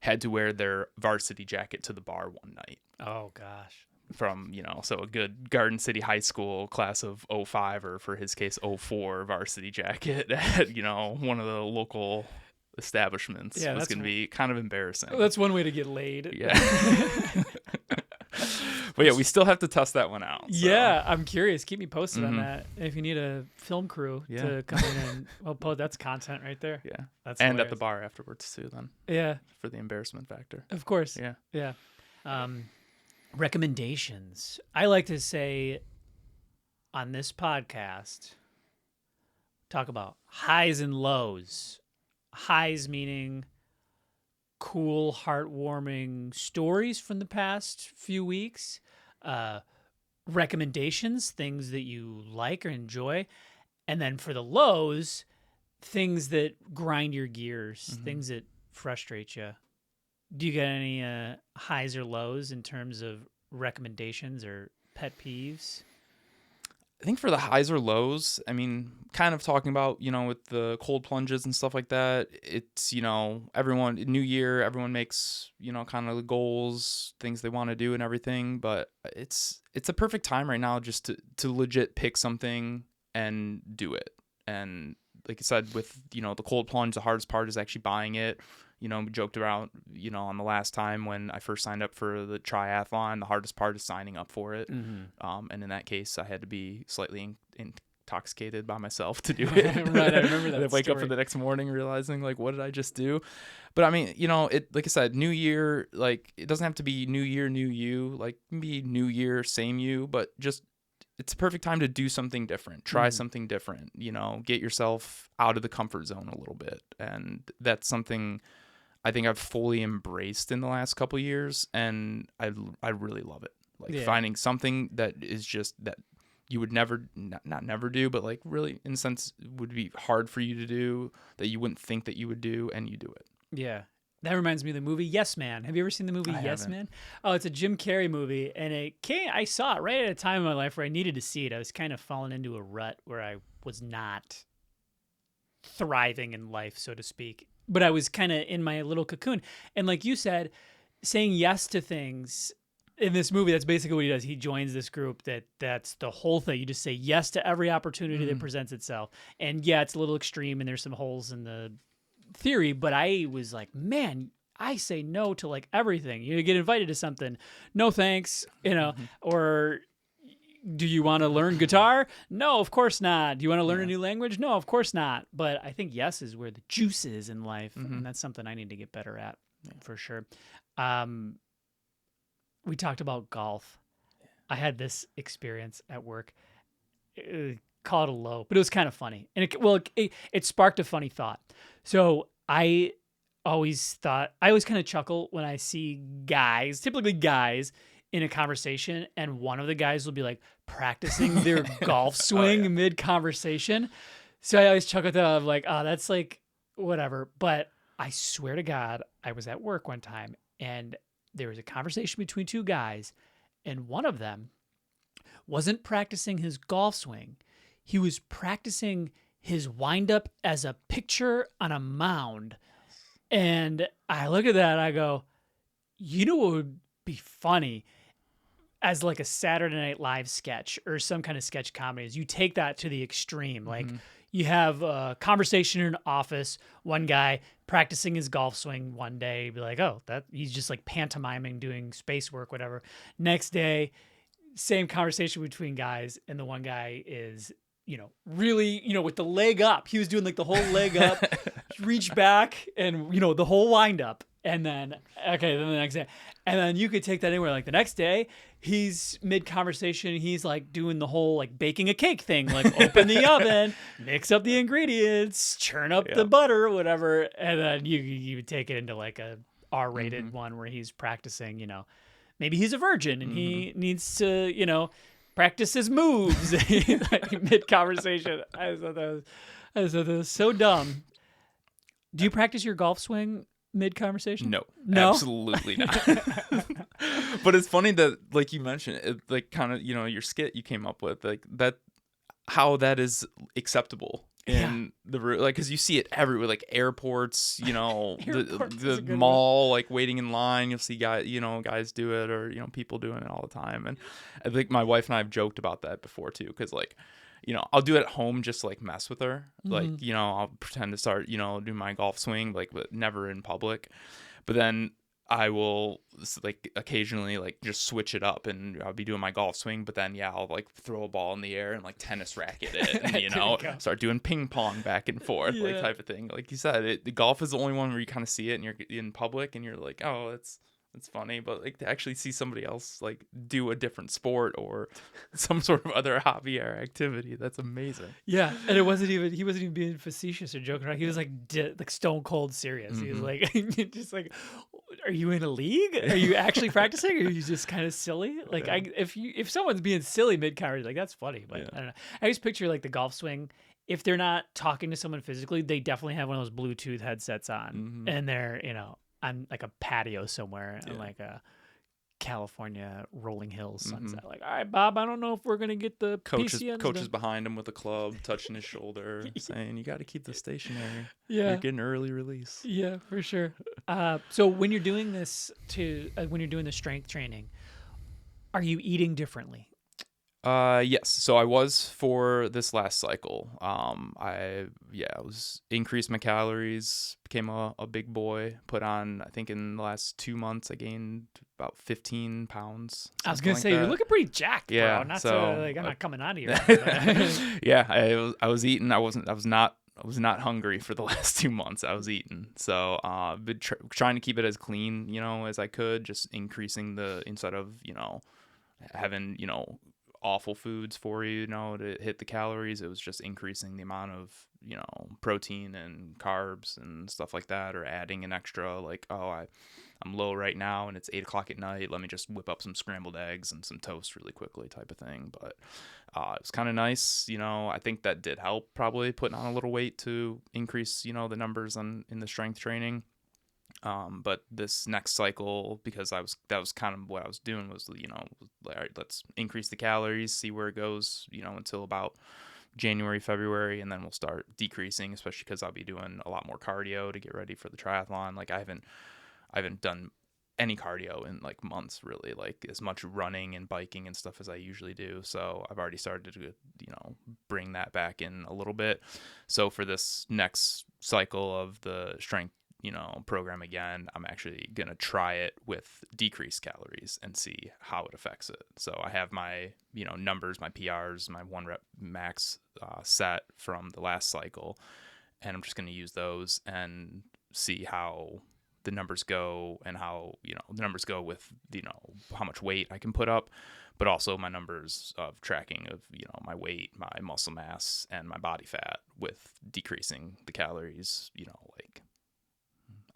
had to wear their varsity jacket to the bar one night. Oh, gosh. From, so a good Garden City High School class of 05, or for his case, 04 varsity jacket at, one of the local establishments. Yeah, was going to be kind of embarrassing. That's one way to get laid. Yeah. But yeah, we still have to test that one out. So. Yeah, I'm curious. Keep me posted on that. If you need a film crew to come in and, that's content right there. Yeah. That's and hilarious. at the bar afterwards too then. Yeah. For the embarrassment factor. Of course. Yeah. Yeah. Recommendations. I like to say on this podcast, talk about highs and lows. Highs meaning cool, heartwarming stories from the past few weeks. Recommendations, things that you like or enjoy. And then for the lows, things that grind your gears, things that frustrate you. Do you get any highs or lows in terms of recommendations or pet peeves? I think for the highs or lows, I mean, kind of talking about, with the cold plunges and stuff like that, it's, everyone, new year, everyone makes, kind of the goals, things they want to do and everything. But it's a perfect time right now just to legit pick something and do it. And like I said, with, the cold plunge, the hardest part is actually buying it. We joked around, on the last time when I first signed up for the triathlon, the hardest part is signing up for it. And in that case, I had to be slightly intoxicated by myself to do it. Right, I remember that. And wake up for the next morning realizing, like, what did I just do? But I mean, it, like I said, new year, like, it doesn't have to be new year, new you. Like, it can be new year, same you, but just, it's a perfect time to do something different, try something different, get yourself out of the comfort zone a little bit. And that's something I think I've fully embraced in the last couple of years, and I really love it. Like finding something that is just that you would never, not never do, but like really in a sense would be hard for you to do, that you wouldn't think that you would do, and you do it. Yeah. That reminds me of the movie Yes Man. Have you ever seen the movie Yes Man? Oh, it's a Jim Carrey movie, and I saw it right at a time in my life where I needed to see it. I was kind of falling into a rut where I was not thriving in life, so to speak. But I was kind of in my little cocoon. And like you said, saying yes to things in this movie, that's basically what he does. He joins this group that's the whole thing. You just say yes to every opportunity that presents itself. And yeah, it's a little extreme and there's some holes in the theory, but I was like, man, I say no to like everything. You get invited to something, no thanks, or do you want to learn guitar? No, of course not. Do you want to learn a new language? No, of course not. But I think yes is where the juice is in life, and that's something I need to get better at for sure. We talked about golf. I had this experience at work. Call it a low, but it was kind of funny. And it sparked a funny thought. So I always kind of chuckle when I see guys, typically guys, in a conversation, and one of the guys will be like practicing their golf swing mid-conversation. So I always chuckle at that. I'm like, oh, that's like whatever. But I swear to God, I was at work one time, and there was a conversation between two guys, and one of them wasn't practicing his golf swing. He was practicing his windup as a picture on a mound. And I look at that and I go, you know what would be funny? as like a Saturday Night Live sketch or some kind of sketch comedy is you take that to the extreme. Like you have a conversation in an office, one guy practicing his golf swing one day, be like, oh, that he's just like pantomiming, doing space work, whatever. Next day, same conversation between guys, and the one guy is, really, with the leg up. He was doing like the whole leg up, reach back, and the whole wind up. And then, then the next day. And then you could take that anywhere. Like the next day, he's mid-conversation. He's like doing the whole like baking a cake thing. Like open the oven, mix up the ingredients, churn up the butter, whatever. And then you would take it into like a R-rated one where he's practicing, maybe he's a virgin and he needs to, practice his moves mid-conversation. I thought that was so dumb. Do you practice your golf swing mid-conversation? No, no, absolutely not. But it's funny that, like you mentioned, it, like kind of your skit you came up with, like that, how that is acceptable in the like, because you see it everywhere, like airports, the mall, like waiting in line, you'll see guys do it, or people doing it all the time. And I think my wife and I have joked about that before too, because like, I'll do it at home just to, like, mess with her. Like, I'll pretend to start, do my golf swing, like, but never in public. But then I will, like, occasionally, like, just switch it up, and I'll be doing my golf swing. But then, I'll, like, throw a ball in the air and, like, tennis racket it, and, start doing ping pong back and forth, like, type of thing. Like you said, the golf is the only one where you kind of see it, and you're in public, and you're like, oh, it's funny. But like to actually see somebody else like do a different sport or some sort of other hobby or activity, that's amazing. Yeah, and he wasn't even being facetious or joking around. He was like stone cold serious. He was like just like, are you in a league? Are you actually practicing, or are you just kind of silly? Like if someone's being silly mid conversation, like that's funny. But I don't know. I just picture like the golf swing. If they're not talking to someone physically, they definitely have one of those Bluetooth headsets on, and they're on like a patio somewhere in like a California rolling hills sunset. Like, all right, Bob, I don't know if we're gonna get the coaches behind him with a club, touching his shoulder, saying, "You got to keep this stationary. Yeah, you're getting early release." Yeah, for sure. So when you're doing this when you're doing the strength training, are you eating differently? Yes. So I was for this last cycle. I was increased my calories, became a big boy, put on, I think in the last 2 months, I gained about 15 pounds. I was going to say, you're looking pretty jacked, bro. Yeah. Not so, like, I'm not coming out of here. Yeah. I was eating. I was not hungry for the last 2 months. I was eating. So, been trying to keep it as clean, as I could, just increasing instead of, having, awful foods for you, to hit the calories. It was just increasing the amount of, protein and carbs and stuff like that, or adding an extra, like, I'm low right now and it's 8:00 at night. Let me just whip up some scrambled eggs and some toast really quickly, type of thing. But it was kind of nice. I think that did help, probably putting on a little weight to increase, the numbers in the strength training. But this next cycle, because that was kind of what I was doing, was, all right, let's increase the calories, see where it goes, until about January, February, and then we'll start decreasing, especially because I'll be doing a lot more cardio to get ready for the triathlon. Like I haven't done any cardio in like months, really, like as much running and biking and stuff as I usually do. So I've already started to, bring that back in a little bit. So for this next cycle of the strength program again, I'm actually going to try it with decreased calories and see how it affects it. So I have my, numbers, my PRs, my 1 rep max set from the last cycle, and I'm just going to use those and see how the numbers go, and how, the numbers go with, how much weight I can put up, but also my numbers of tracking of, my weight, my muscle mass, and my body fat, with decreasing the calories, like,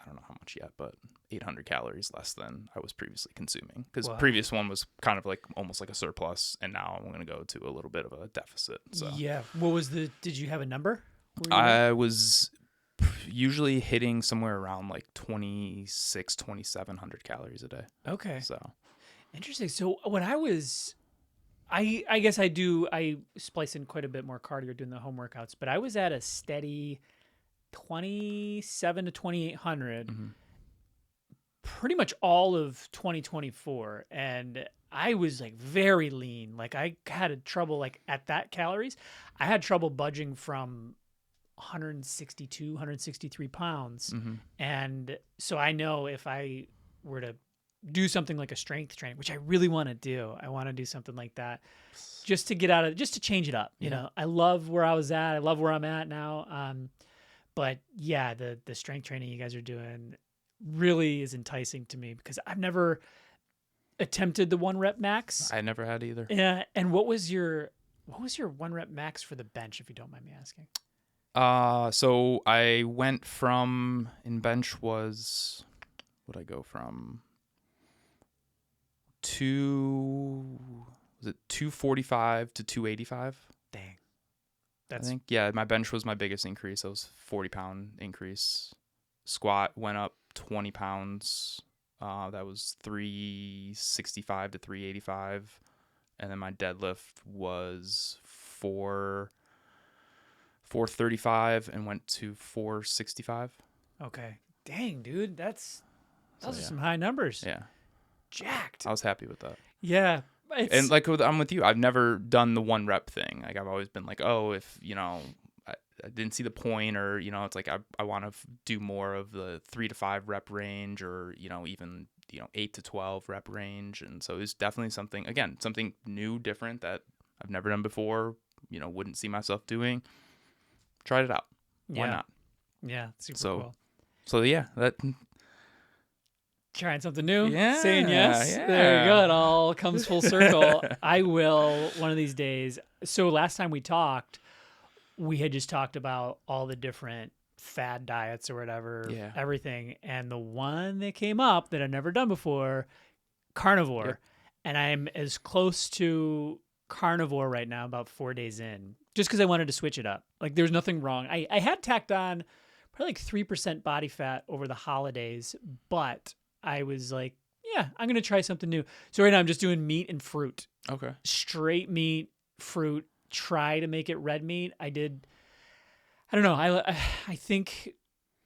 I don't know how much yet, but 800 calories less than I was previously consuming. Because previous one was kind of like almost like a surplus, and now I'm going to go to a little bit of a deficit. So yeah, did you have a number? I was usually hitting somewhere around like 2,700 calories a day. Okay. So interesting. So when I guess I splice in quite a bit more cardio doing the home workouts, but I was at a steady 27 to 2,800 pretty much all of 2024, and I was like very lean. Like I had trouble like at that calories. I had trouble budging from 162, 163 pounds. Mm-hmm. And so I know if I were to do something like a strength training, which I really want to do, I want to do something like that just to get out of, just to change it up. You know, I love where I was at. I love where I'm at now. But yeah, the strength training you guys are doing really is enticing to me because I've never attempted the 1 rep max. I never had either. Yeah. And what was your 1 rep max for the bench, if you don't mind me asking? So I went from in bench was what I go from 245 to 285. Dang. I think, yeah, my bench was my biggest increase. That was 40-pound increase. Squat went up 20 pounds. That was 365 to 385. And then my deadlift was 435 and went to 465. Okay. Dang, dude. Those are some high numbers. Yeah. Jacked. I was happy with that. Yeah. And like I'm with you. I've never done the 1 rep thing. Like I've always been like, oh, if I didn't see the point, or it's like I want to do more of the 3 to 5 rep range, or even 8 to 12 rep range. And so it's definitely something new, different that I've never done before. Wouldn't see myself doing. Tried it out. Why not? Yeah, super cool. So yeah, that. Trying something new, Yeah, saying yes. yeah. There you go. It all comes full circle. I will one of these days. So last time we talked, we had just talked about all the different fad diets or whatever, everything. And the one that came up that I've never done before, carnivore. Yep. And I'm as close to carnivore right now, about 4 days in, just because I wanted to switch it up. Like there's nothing wrong. I had tacked on probably like 3% body fat over the holidays, but I was like, yeah, I'm going to try something new. So right now I'm just doing meat and fruit. Okay. Straight meat, fruit, try to make it red meat. I don't know. I think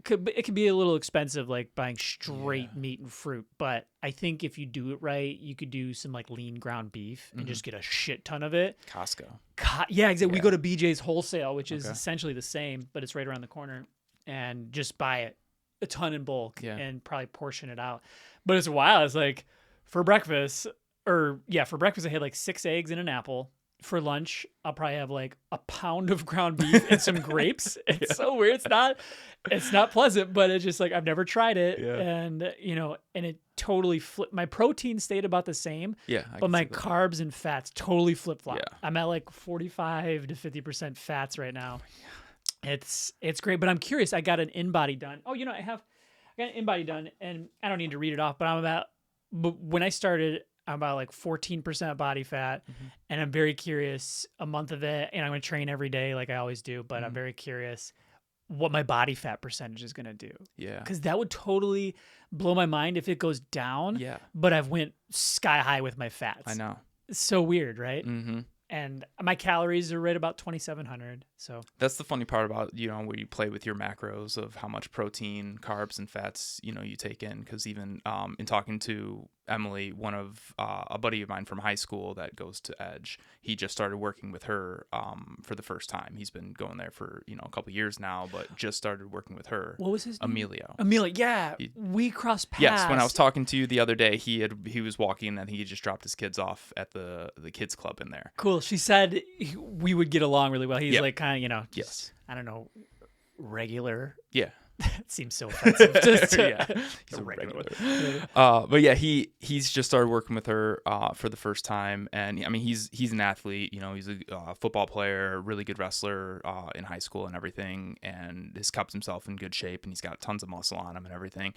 it could be a little expensive, like buying straight meat and fruit. But I think if you do it right, you could do some like lean ground beef and just get a shit ton of it. Costco. Yeah, exactly. We go to BJ's Wholesale, which is essentially the same, but it's right around the corner, and just buy it. A ton in bulk and probably portion it out. But it's wild. It's like for breakfast I had like 6 eggs and an apple. For lunch, I'll probably have like a pound of ground beef and some grapes. It's so weird. It's not pleasant, but it's just like, I've never tried it. Yeah. And and it totally flipped. My protein stayed about the same. Yeah. But my carbs and fats totally flip-flop. Yeah. I'm at like 45 to 50% fats right now. It's great, but I'm curious. I got an in-body done. Oh, I got an in-body done, and I don't need to read it off, but when I started, I'm about like 14% body fat, and I'm very curious, a month of it, and I'm going to train every day like I always do, but I'm very curious what my body fat percentage is going to do. Yeah. Because that would totally blow my mind if it goes down, but I've went sky high with my fats. I know. It's so weird, right? Mm-hmm. And my calories are right about 2,700. So that's the funny part about, where you play with your macros of how much protein, carbs, and fats, you take in. Because even in talking to Emily, one of a buddy of mine from high school that goes to Edge, he just started working with her for the first time. He's been going there for, a couple years now, but just started working with her. What was his name? Emilio. Yeah. We crossed paths. Yes, when I was talking to you the other day, he was walking, and he just dropped his kids off at the kids club in there. Cool. She said we would get along really well. He's like kind of, yes. I don't know, regular. Yeah. It seems so offensive. He's a regular. But yeah, he's just started working with her for the first time, and I mean he's an athlete. He's a football player, really good wrestler in high school and everything, and has kept himself in good shape, and he's got tons of muscle on him and everything.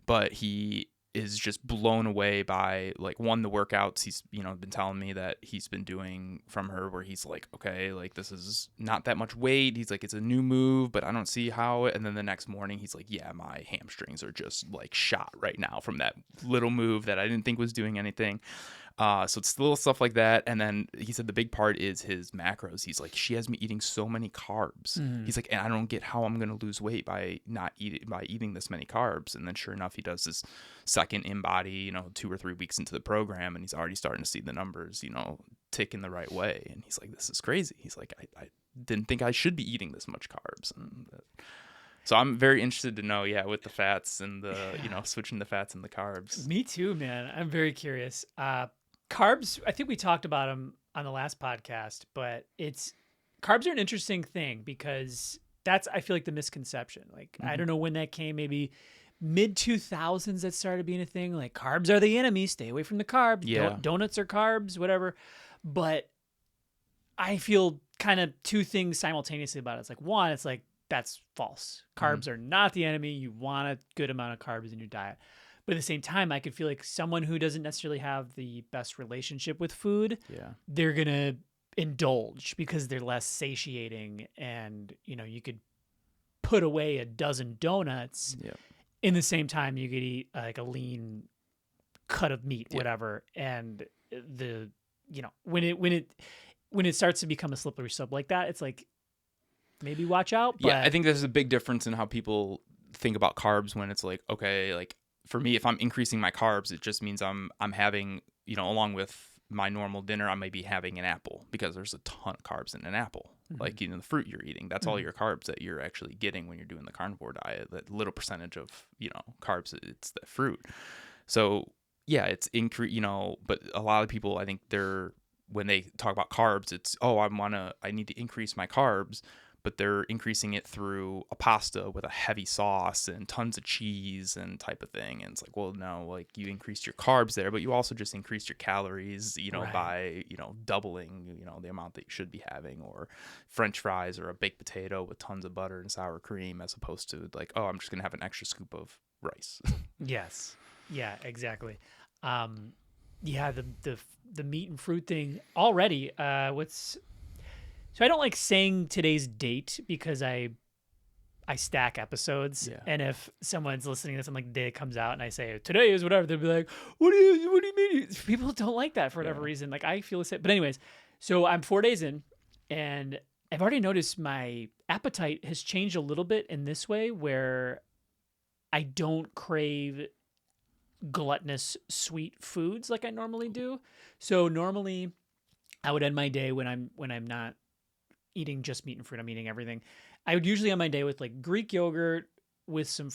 But he is just blown away by like the workouts he's been telling me that he's been doing from her, where he's like, okay, like this is not that much weight. He's like, it's a new move, but I don't see how it. And then the next morning he's like, yeah, my hamstrings are just like shot right now from that little move that I didn't think was doing anything. So it's little stuff like that. And then he said the big part is his macros. He's like, she has me eating so many carbs. He's like, and I don't get how I'm going to lose weight by eating this many carbs. And then sure enough, he does this second InBody, 2 or 3 weeks into the program, and he's already starting to see the numbers, tick in the right way. And he's like, this is crazy. He's like, I didn't think I should be eating this much carbs. And so I'm very interested to know, with the fats and the, switching the fats and the carbs. Me too, man. I'm very curious. Carbs, I think we talked about them on the last podcast, but carbs are an interesting thing because that's, I feel like, the misconception. Like, I don't know when that came, maybe mid 2000s that started being a thing. Like, carbs are the enemy. Stay away from the carbs. Yeah. Donuts are carbs, whatever. But I feel kind of two things simultaneously about it. It's like, one, it's like, that's false. Carbs are not the enemy. You want a good amount of carbs in your diet. But at the same time, I could feel like someone who doesn't necessarily have the best relationship with food, they're going to indulge because they're less satiating. And, you could put away a dozen donuts in the same time you could eat like a lean cut of meat, whatever. And when it starts to become a slippery slope like that, it's like, maybe watch out. But I think there's a big difference in how people think about carbs when it's like, okay, like for me, if I'm increasing my carbs, it just means I'm having, along with my normal dinner, I may be having an apple because there's a ton of carbs in an apple. Like, the fruit you're eating, that's all your carbs that you're actually getting when you're doing the carnivore diet. That little percentage of, carbs, it's the fruit. So it's but a lot of people, I think when they talk about carbs, it's, I need to increase my carbs, but they're increasing it through a pasta with a heavy sauce and tons of cheese and type of thing. And it's like, well, no, like you increased your carbs there, but you also just increased your calories, by, doubling, the amount that you should be having, or French fries or a baked potato with tons of butter and sour cream, as opposed to like, I'm just going to have an extra scoop of rice. Yes. Yeah, exactly. The meat and fruit thing already, so I don't like saying today's date because I stack episodes. Yeah. And if someone's listening to this on like the day it comes out and I say today is whatever, they'll be like, what do you mean? People don't like that for whatever reason. Like, I feel the same. But anyways, so I'm 4 days in and I've already noticed my appetite has changed a little bit in this way where I don't crave gluttonous sweet foods like I normally do. So normally I would end my day when I'm not eating just meat and fruit, I'm eating everything. I would usually end my day with like Greek yogurt with some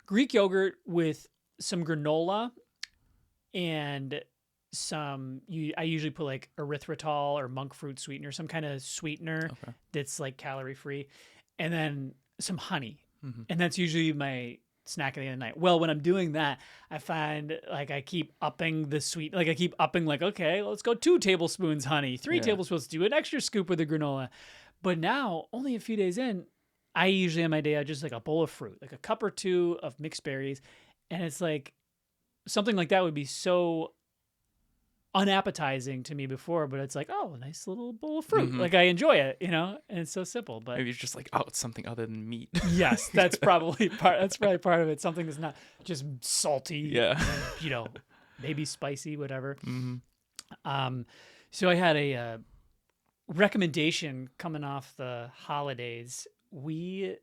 Greek yogurt with some granola and I usually put like erythritol or monk fruit sweetener, some kind of sweetener that's like calorie free, and then some honey. And that's usually my snack at the end of the night. Well, when I'm doing that, I find like I keep upping the sweet, like I keep upping like, okay, let's go 2 tablespoons honey, 3 tablespoons, do an extra scoop with the granola. But now, only a few days in, I usually on my day, I just like a bowl of fruit, like a cup or 2 of mixed berries. And it's like something like that would be so unappetizing to me before, but it's like, a nice little bowl of fruit. Like, I enjoy it, and it's so simple. But maybe it's just like, it's something other than meat. Yes, that's probably part of it. Something that's not just salty, and, maybe spicy, whatever. So I had a recommendation coming off the holidays. We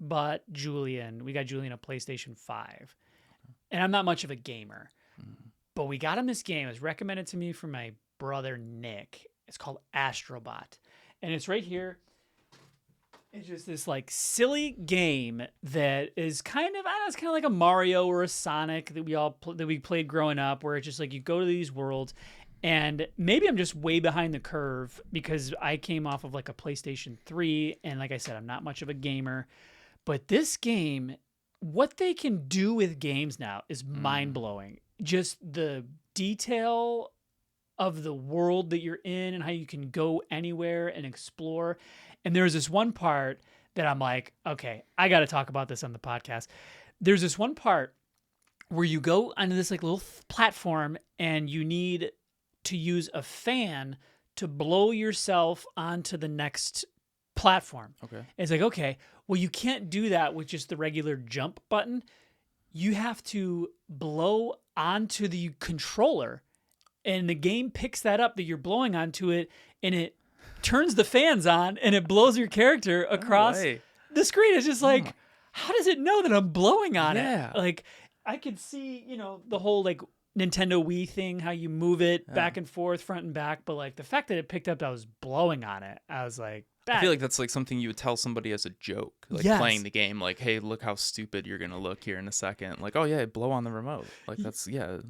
got Julian a PlayStation 5, and I'm not much of a gamer. But we got him this game. It was recommended to me from my brother, Nick. It's called Astrobot. And it's right here. It's just this like silly game that is kind of, it's kind of like a Mario or a Sonic that we played growing up, where it's just like you go to these worlds. And maybe I'm just way behind the curve because I came off of like a PlayStation 3. And like I said, I'm not much of a gamer. But this game, what they can do with games now is mind-blowing. Just the detail of the world that you're in and how you can go anywhere and explore. And there's this one part that I'm like, okay, I got to talk about this on the podcast. There's this one part where you go onto this like little platform and you need to use a fan to blow yourself onto the next platform. Okay. It's like, okay, well, you can't do that with just the regular jump button. you have to blow onto the controller, and the game picks that up that you're blowing onto it, and it turns the fans on, and it blows your character across the screen. It's just like, how does it know that I'm blowing on it? Like, I could see, the whole like Nintendo Wii thing, how you move it back and forth, front and back, but like the fact that it picked up that I was blowing on it, I was like, I feel like that's like something you would tell somebody as a joke, like playing the game, like, hey, look how stupid you're gonna look here in a second. Like, oh yeah, blow on the remote. Like that's Yeah,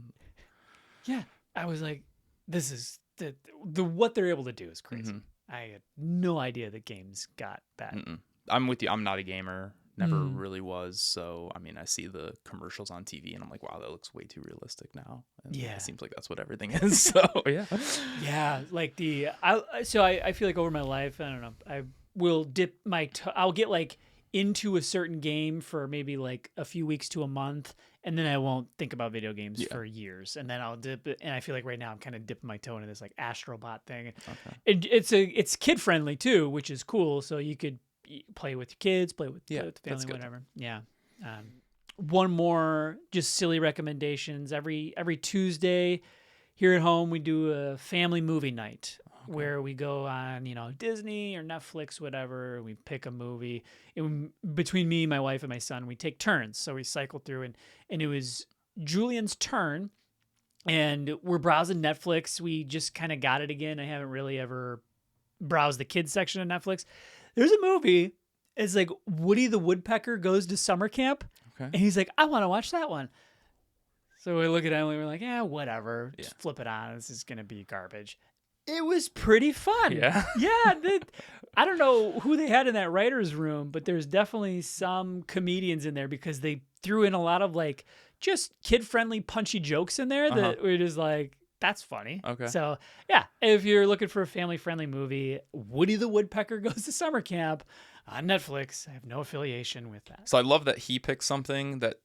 I was like, this is the what they're able to do is crazy. I had no idea that games got that. I'm with you. I'm not a gamer. Never really was. So, I mean, I see the commercials on TV and I'm like, wow, that looks way too realistic now. And it seems like that's what everything is. So, yeah. Yeah. Like I feel like over my life, I don't know, I will dip my I'll get like into a certain game for maybe like a few weeks to a month. And then I won't think about video games for years. And then I'll dip it. And I feel like right now I'm kind of dipping my toe into this like Astrobot thing. And it's kid friendly too, which is cool. So you could play with your kids, play with the family, whatever. Yeah. One more just silly recommendations. Every Tuesday here at home, we do a family movie night where we go on, Disney or Netflix, whatever. We pick a movie. Between me, my wife, and my son, we take turns. So we cycle through, and it was Julian's turn, and we're browsing Netflix. We just kind of got it again. I haven't really ever browsed the kids section of Netflix. There's a movie. It's like Woody the Woodpecker goes to summer camp, and he's like, I want to watch that one. So we look at Emily, we're like, yeah, whatever. Just flip it on. This is going to be garbage. It was pretty fun. Yeah. I don't know who they had in that writer's room, but there's definitely some comedians in there because they threw in a lot of like just kid-friendly punchy jokes in there that were just like, that's funny. Okay. So, yeah, if you're looking for a family-friendly movie, Woody the Woodpecker Goes to Summer Camp on Netflix. I have no affiliation with that. So I love that he picked something that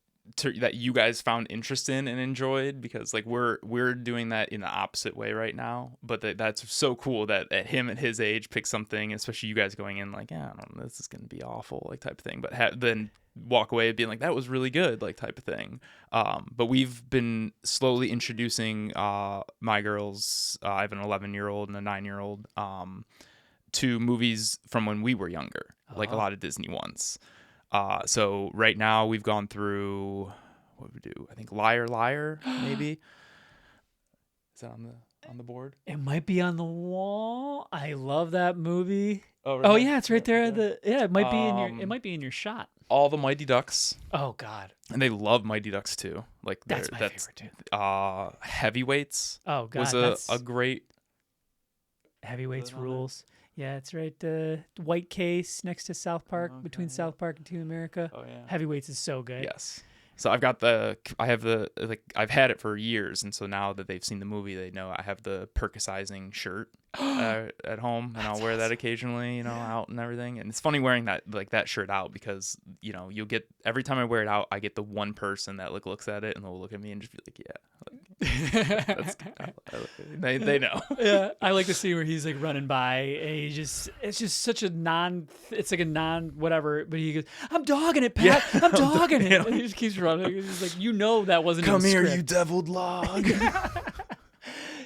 you guys found interest in and enjoyed, because like we're doing that in the opposite way right now, but that's so cool that at him at his age pick something, especially you guys going in like, yeah, I don't know, this is gonna be awful, like type of thing, but then walk away being like, that was really good, like type of thing. But we've been slowly introducing my girls, I have an 11-year-old and a 9-year-old, to movies from when we were younger, like a lot of Disney ones. So right now we've gone through, what would we do? I think Liar Liar, maybe. Is that on the board? It might be on the wall. I love that movie. Oh, really? Oh yeah, it's right there. It might be in your shot. All the Mighty Ducks. Oh God. And they love Mighty Ducks too. Like that's my favorite too. Heavyweights. Oh God, was a great. Heavyweights rules. Yeah, it's right. White Case next to South Park, between South Park and Team America. Oh yeah. Heavyweights is so good. Yes. So I've had it for years, and so now that they've seen the movie, they know I have the percusizing shirt at home, and I'll wear that occasionally, out and everything. And it's funny wearing that shirt out, because you'll get, every time I wear it out, I get the one person that looks at it and they'll look at me and just be like, yeah, that's, they know. Yeah, I like the scene where he's like running by, and it's just such a it's like a non whatever, but he goes, I'm dogging it, Pat. Yeah. I'm dogging it. And he just keeps running. He's like, that wasn't come in here, script. you deviled log.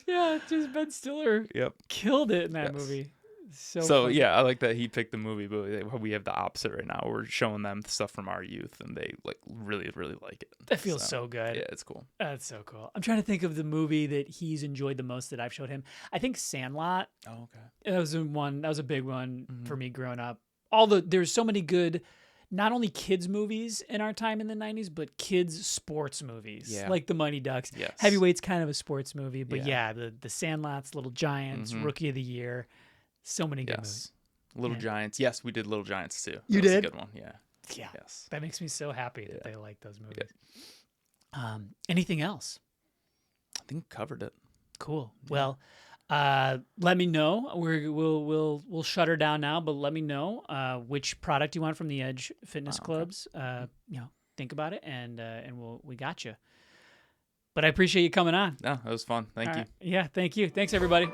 Yeah, just Ben Stiller killed it in that movie. So yeah, I like that he picked the movie, but we have the opposite right now. We're showing them stuff from our youth, and they really, really like it. That feels so good. Yeah, it's cool. That's so cool. I'm trying to think of the movie that he's enjoyed the most that I've showed him. I think Sandlot. Oh, okay. That was a big one for me growing up. There's so many good, not only kids movies in our time in the 90s, but kids sports movies, like the Mighty Ducks. Yes. Heavyweight's kind of a sports movie, but the Sandlots, Little Giants, Rookie of the Year, so many good movies. Little Giants. Yes, we did Little Giants too. You did? That was a good one. Yeah. Yeah. Yes. That makes me so happy that they like those movies. Yeah. Anything else? I think we covered it. Cool. Yeah. Well, let me know. We'll shut her down now, but let me know which product you want from the Edge Fitness Clubs. Think about it, and we got you. But I appreciate you coming on. No, that was fun. Thank you. Right. Yeah, thank you. Thanks everybody.